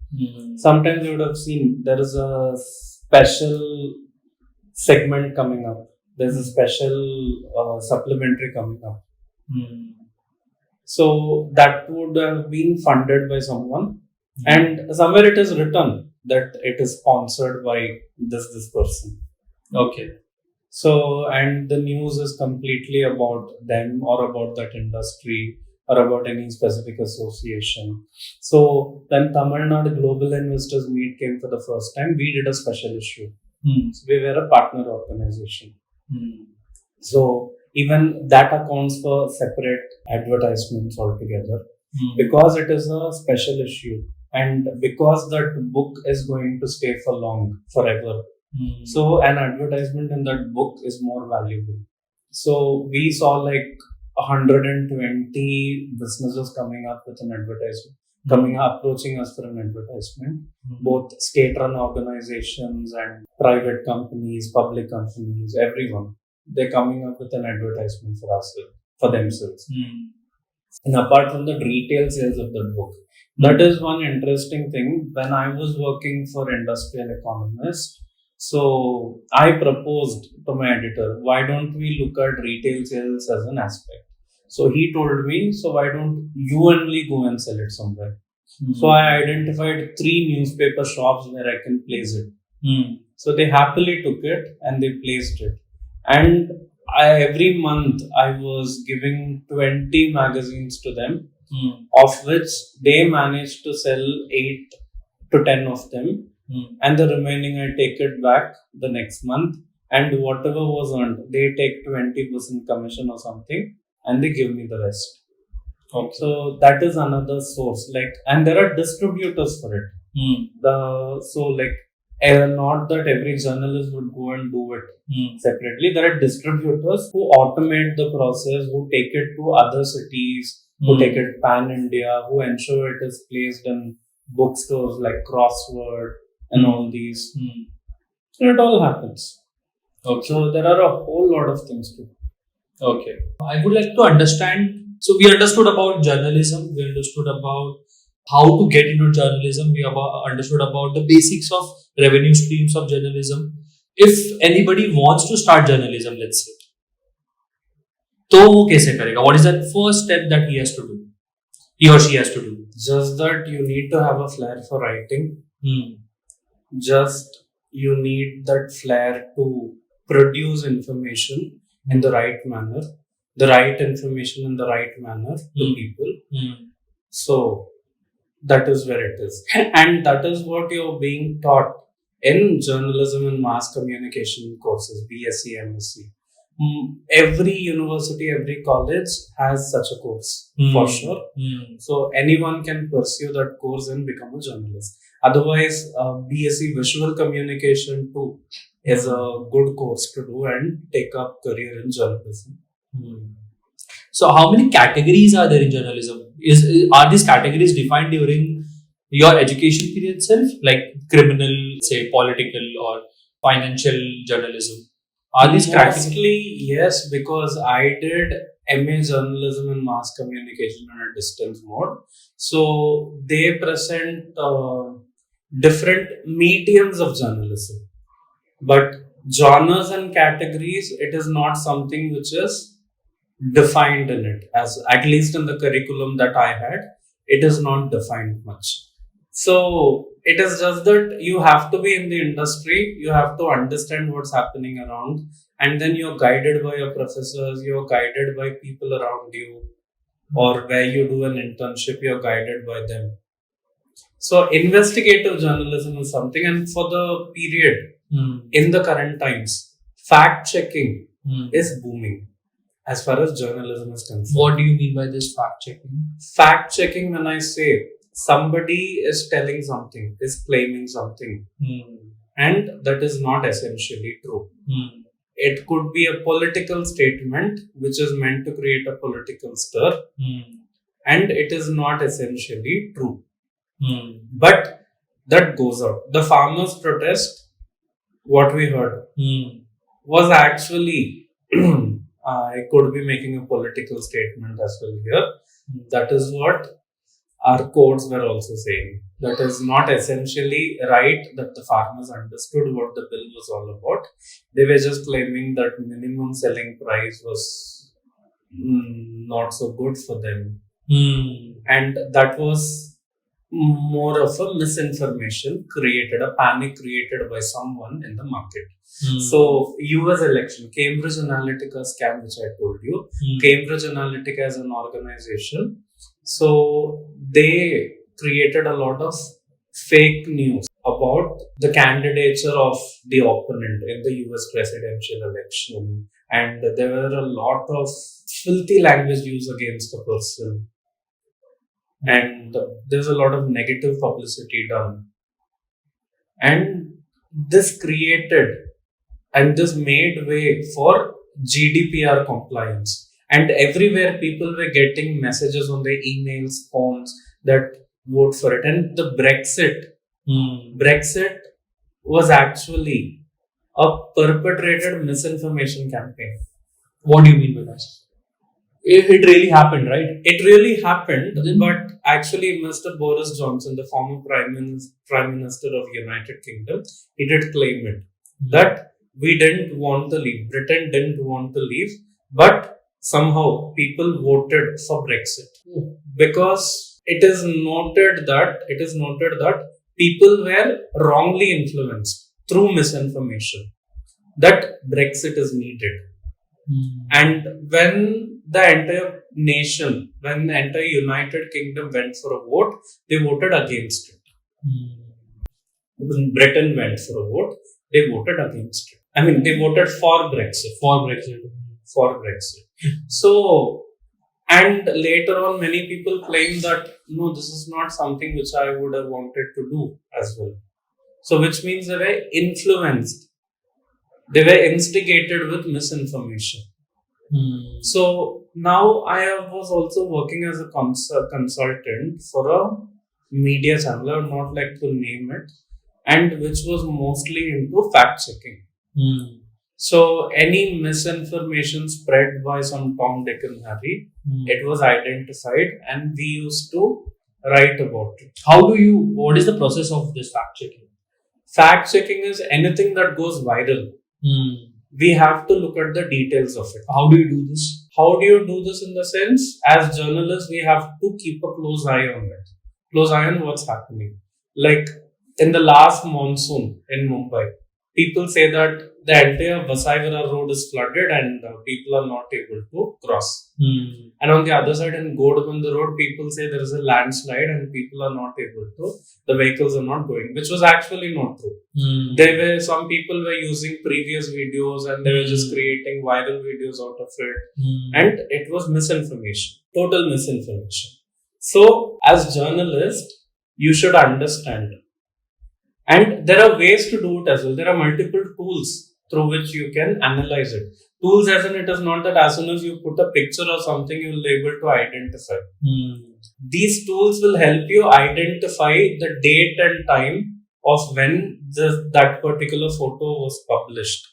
B: Sometimes you would have seen there is a special segment coming up. There's a special supplementary coming up. So that would have been funded by someone, and somewhere it is written that it is sponsored by this person.
A: Okay.
B: So, and the news is completely about them or about that industry or about any specific association. So, when Tamil Nadu Global Investors Meet came for the first time, we did a special issue. So, we were a partner organization. So, even that accounts for separate advertisements altogether because it is a special issue and because that book is going to stay for long, forever. So an advertisement in that book is more valuable. So we saw like 120 businesses coming up with an advertisement, approaching us for an advertisement, both state-run organizations and private companies, public companies, everyone. They're coming up with an advertisement for themselves. And apart from the retail sales of that book, that is one interesting thing. When I was working for Industrial Economist, so I proposed to my editor, why don't we look at retail sales as an aspect? So he told me, so why don't you only go and sell it somewhere? So I identified 3 newspaper shops where I can place it. So they happily took it and they placed it. And every month I was giving 20 magazines to them, of which they managed to sell 8 to 10 of them. And the remaining I take it back the next month, and whatever was earned, they take 20% commission or something and they give me the rest.
A: Okay.
B: So that is another source. And there are distributors for it. Not that every journalist would go and do it separately. There are distributors who automate the process, who take it to other cities, who take it pan India, who ensure it is placed in bookstores like Crossword and all these. And it all happens.
A: Okay.
B: So there are a whole lot of things to do.
A: Okay. I would like to understand. So we understood about journalism. We understood about how to get into journalism. We understood about the basics of revenue streams of journalism. If anybody wants to start journalism, let's say, तो वो कैसे करेगा? What is that first step that he or she has to do?
B: Just that you need to have a flair for writing. Just you need that flair to produce information in the right manner, the right information in the right manner to people. So that is where it is. And that is what you're being taught in journalism and mass communication courses, BSc, MSc. Every university, every college has such a course for sure. So anyone can pursue that course and become a journalist. Otherwise, BSc Visual Communication too is a good course to do and take up career in journalism.
A: So, how many categories are there in journalism? Are these categories defined during your education period itself, like criminal, say, political, or financial journalism? Are these categories?
B: Mostly, yes, because I did MA journalism and mass communication on a distance mode. So they present different mediums of journalism. But genres and categories, it is not something which is defined in it. As at least in the curriculum that I had, it is not defined much. So it is just that you have to be in the industry, you have to understand what's happening around, and then you're guided by your professors, you're guided by people around you, or where you do an internship, you're guided by them. So investigative journalism is something, and for the period in the current times, fact checking is booming as far as journalism is concerned.
A: What do you mean by this fact checking?
B: Fact checking, when I say somebody is telling something, is claiming something, and that is not essentially true. It could be a political statement which is meant to create a political stir, and it is not essentially true. But that goes out. The farmers' protest, what we heard, was actually, I could be making a political statement as well here. That is what our codes were also saying. That is not essentially right that the farmers understood what the bill was all about. They were just claiming that minimum selling price was not so good for them. And that was more of a misinformation created, a panic created by someone in the market. So, US election, Cambridge Analytica scam, which I told you, Cambridge Analytica is an organization. So, they created a lot of fake news about the candidature of the opponent in the US presidential election. And there were a lot of filthy language used against the person. And there's a lot of negative publicity done. And this created and this made way for GDPR compliance. And everywhere people were getting messages on their emails, phones that vote for it. And the Brexit was actually a perpetrated misinformation campaign.
A: What do you mean by that? It really happened, right?
B: It really happened, but actually Mr. Boris Johnson, the former Prime Minister of United Kingdom, he did claim it. That we didn't want to leave, Britain didn't want to leave, but somehow people voted for Brexit. Because it is noted that people were wrongly influenced through misinformation that Brexit is needed. And when the entire nation, when the entire United Kingdom went for a vote, they voted against it. When Britain went for a vote, they voted against it. I mean, they voted for Brexit. For Brexit. So, and later on, many people claim that, no, this is not something which I would have wanted to do as well. So, which means they were influenced. They were instigated with misinformation. So now I was also working as a consultant for a media channel. I would not like to name it, and which was mostly into fact checking. So any misinformation spread by some Tom, Dick and Harry, it was identified and we used to write about it.
A: What is the process of this fact checking?
B: Fact checking is anything that goes viral. We have to look at the details of it.
A: How do you do this?
B: How do you do this in the sense, as journalists, we have to keep a close eye on it. Close eye on what's happening. Like in the last monsoon in Mumbai, people say that the entire Vasaivara road is flooded and people are not able to cross. And on the other side, in Godabandha road, people say there is a landslide and people are not able to, the vehicles are not going, which was actually not true. Some people were using previous videos and they were just creating viral videos out of it. And it was misinformation, total misinformation. So, as journalists, you should understand. And there are ways to do it as well. There are multiple tools through which you can analyze it. Tools as in, it is not that as soon as you put a picture or something, you will be able to identify. These tools will help you identify the date and time of when that particular photo was published.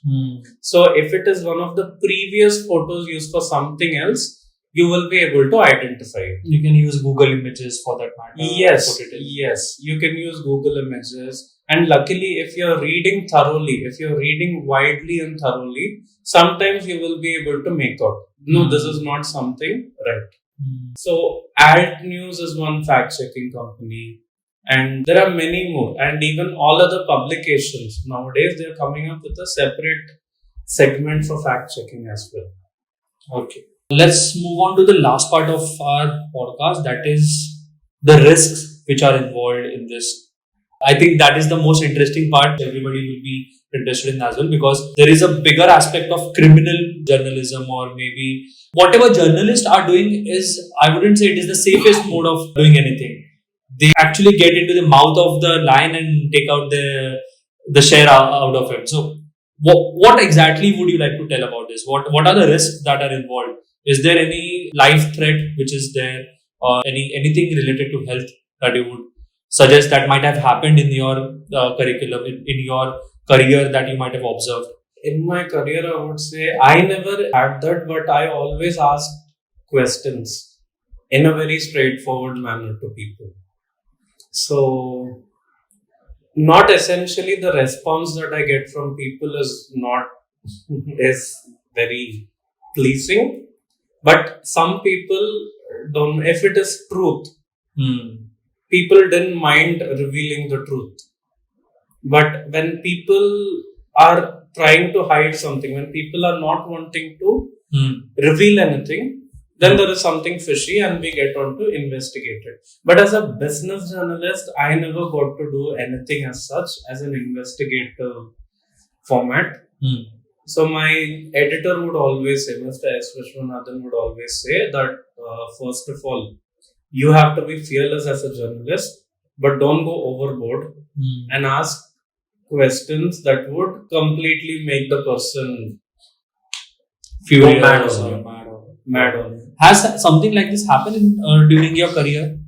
B: So if it is one of the previous photos used for something else, you will be able to identify it.
A: You can use Google Images for that matter.
B: Yes, you can use Google Images. And luckily, if you're reading thoroughly, if you're reading widely and thoroughly, sometimes you will be able to make out, no, this is not something right. So, Alt News is one fact-checking company. And there are many more. And even all other publications, nowadays, they're coming up with a separate segment for fact-checking as well.
A: Okay. Let's move on to the last part of our podcast, that is the risks which are involved in this. I think that is the most interesting part. Everybody will be interested in as well, because there is a bigger aspect of criminal journalism, or maybe whatever journalists are doing is, I wouldn't say it is the safest mode of doing anything. They actually get into the mouth of the lion and take out the share out of it. So what exactly would you like to tell about this? What are the risks that are involved? Is there any life threat which is there, or anything related to health that you would suggest that might have happened in your curriculum, in your career, that you might have observed?
B: In my career, I would say I never had that, but I always ask questions in a very straightforward manner to people. So, not essentially the response that I get from people is very pleasing, but some people don't. If it is truth, people didn't mind revealing the truth. But when people are trying to hide something, when people are not wanting to reveal anything, then there is something fishy and we get on to investigate it. But as a business journalist, I never got to do anything as such as an investigative format. So my editor would always say, Mr. S. Vishwanathan would always say that first of all, you have to be fearless as a journalist, but don't go overboard and ask questions that would completely make the person
A: Furious
B: mad on you.
A: Has something like this happened during your career?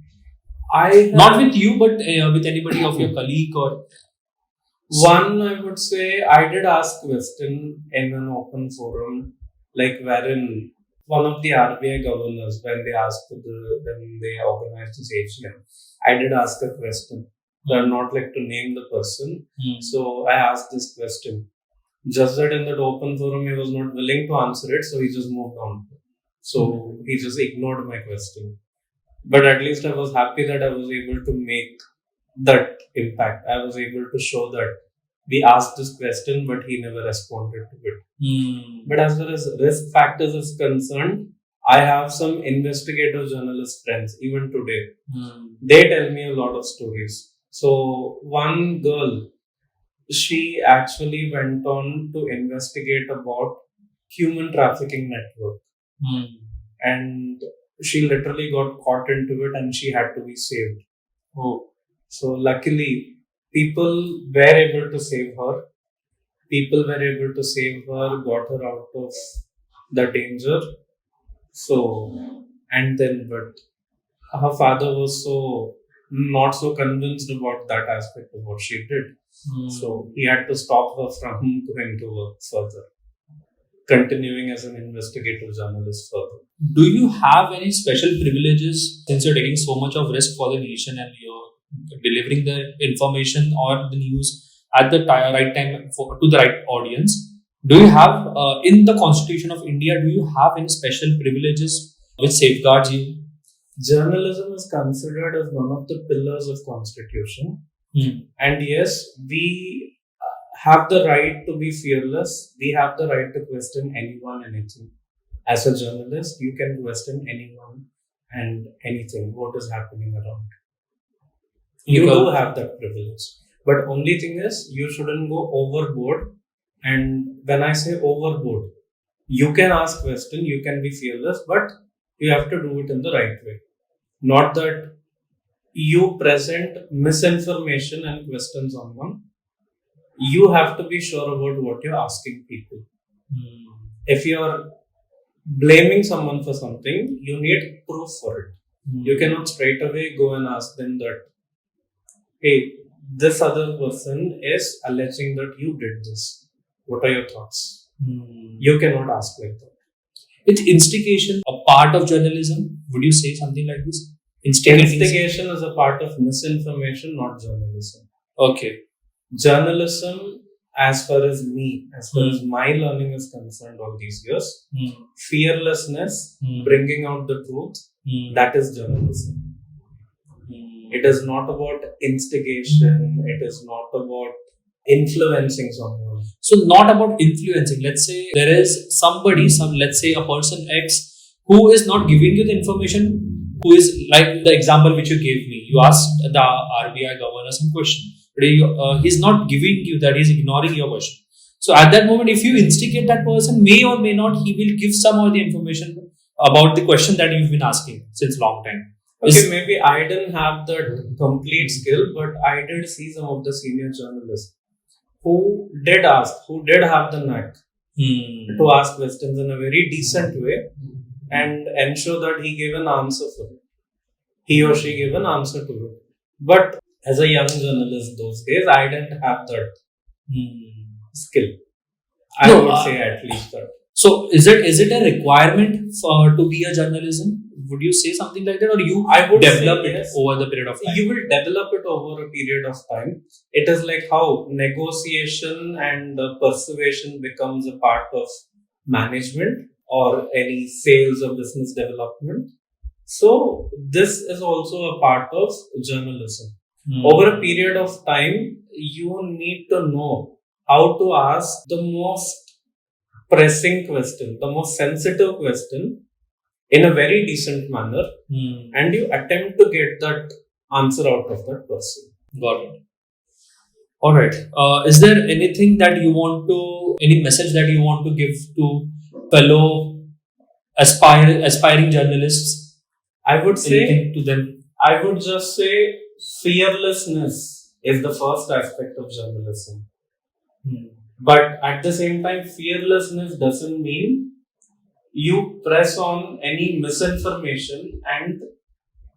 A: Not with you, but with anybody of your colleague or...
B: One, I would say, I did ask question in an open forum, like wherein one of the RBI governors, when they organized this AGM, I did ask a question. I would not like to name the person. So I asked this question. Just that in that open forum, he was not willing to answer it, so he just moved on. So he just ignored my question. But at least I was happy that I was able to make that impact. I was able to show that we asked this question, but he never responded to it. But as far as risk factors is concerned, I have some investigative journalist friends, even today. They tell me a lot of stories. So one girl, she actually went on to investigate about human trafficking network. And she literally got caught into it and she had to be saved. So luckily, people were able to save her. People were able to save her, got her out of the danger. So, and then, but her father was not so convinced about that aspect of what she did. So he had to stop her from going to work further, continuing as an investigative journalist further.
A: Do you have any special privileges since you're taking so much of risk for the nation and you're delivering the information or the news at the right time to the right audience? Do you have, in the Constitution of India, do you have any special privileges which safeguards you?
B: Journalism is considered as one of the pillars of Constitution. And yes, we have the right to be fearless. We have the right to question anyone, anything. As a journalist, you can question anyone and anything, what is happening around. You do have that privilege. But only thing is, you shouldn't go overboard. And when I say overboard, you can ask question, you can be fearless, but you have to do it in the right way. Not that you present misinformation and question someone. You have to be sure about what you're asking people. If you're blaming someone for something, you need proof for it. You cannot straight away go and ask them that, hey, this other person is alleging that you did this. What are your thoughts? You cannot ask like that.
A: Is instigation a part of journalism? Would you say something like this?
B: Instigation is a part of misinformation, not journalism.
A: Okay.
B: Journalism, as far as my learning is concerned all these years, fearlessness, bringing out the truth, that is journalism. It is not about instigation. It is not about influencing someone.
A: So not about influencing. Let's say there is somebody, let's say a person X who is not giving you the information, who is like the example which you gave me. You asked the RBI governor some question, but he's not giving you that, he's ignoring your question. So at that moment, if you instigate that person, may or may not, he will give some of the information about the question that you've been asking since long time.
B: Okay, maybe I didn't have that complete skill, but I did see some of the senior journalists who did ask, who did have the knack to ask questions in a very decent way and ensure that he gave an answer for it. He or she gave an answer to it. But as a young journalist those days, I didn't have that skill. I would say at least that.
A: So is it a requirement to be a journalism? Would you say something like that, or I would develop it over the period of time?
B: You will develop it over a period of time. It is like how negotiation and persuasion becomes a part of management or any sales or business development. So this is also a part of journalism. Over a period of time, you need to know how to ask the most pressing question, the most sensitive question in a very decent manner, and you attempt to get that answer out of that person.
A: Got it. All right. Is there anything that you want to, any message that you want to give to fellow aspiring journalists?
B: I would say
A: anything to them.
B: I would just say fearlessness is the first aspect of journalism. But at the same time, fearlessness doesn't mean you press on any misinformation and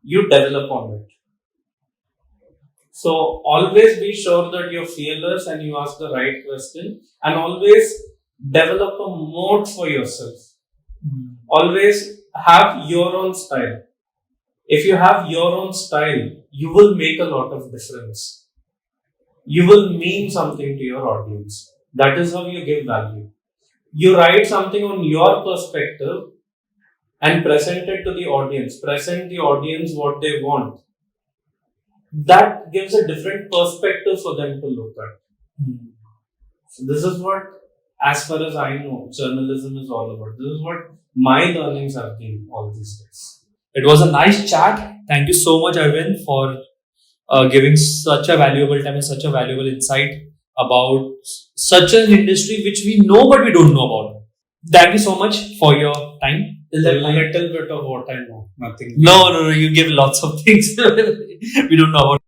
B: you develop on it. So always be sure that you're fearless and you ask the right question, and always develop a mode for yourself. Always have your own style. If you have your own style, you will make a lot of difference. You will mean something to your audience. That is how you give value. You write something on your perspective and present it to the audience. Present the audience what they want. That gives a different perspective for them to look at. So this is what, as far as I know, journalism is all about. This is what my learnings have been all these days.
A: It was a nice chat. Thank you so much, Aravind, for giving such a valuable time and such a valuable insight about such an industry which we know but we don't know about. Thank you so much for your time.
B: A little bit of what I know, nothing.
A: No, you give lots of things we don't know about.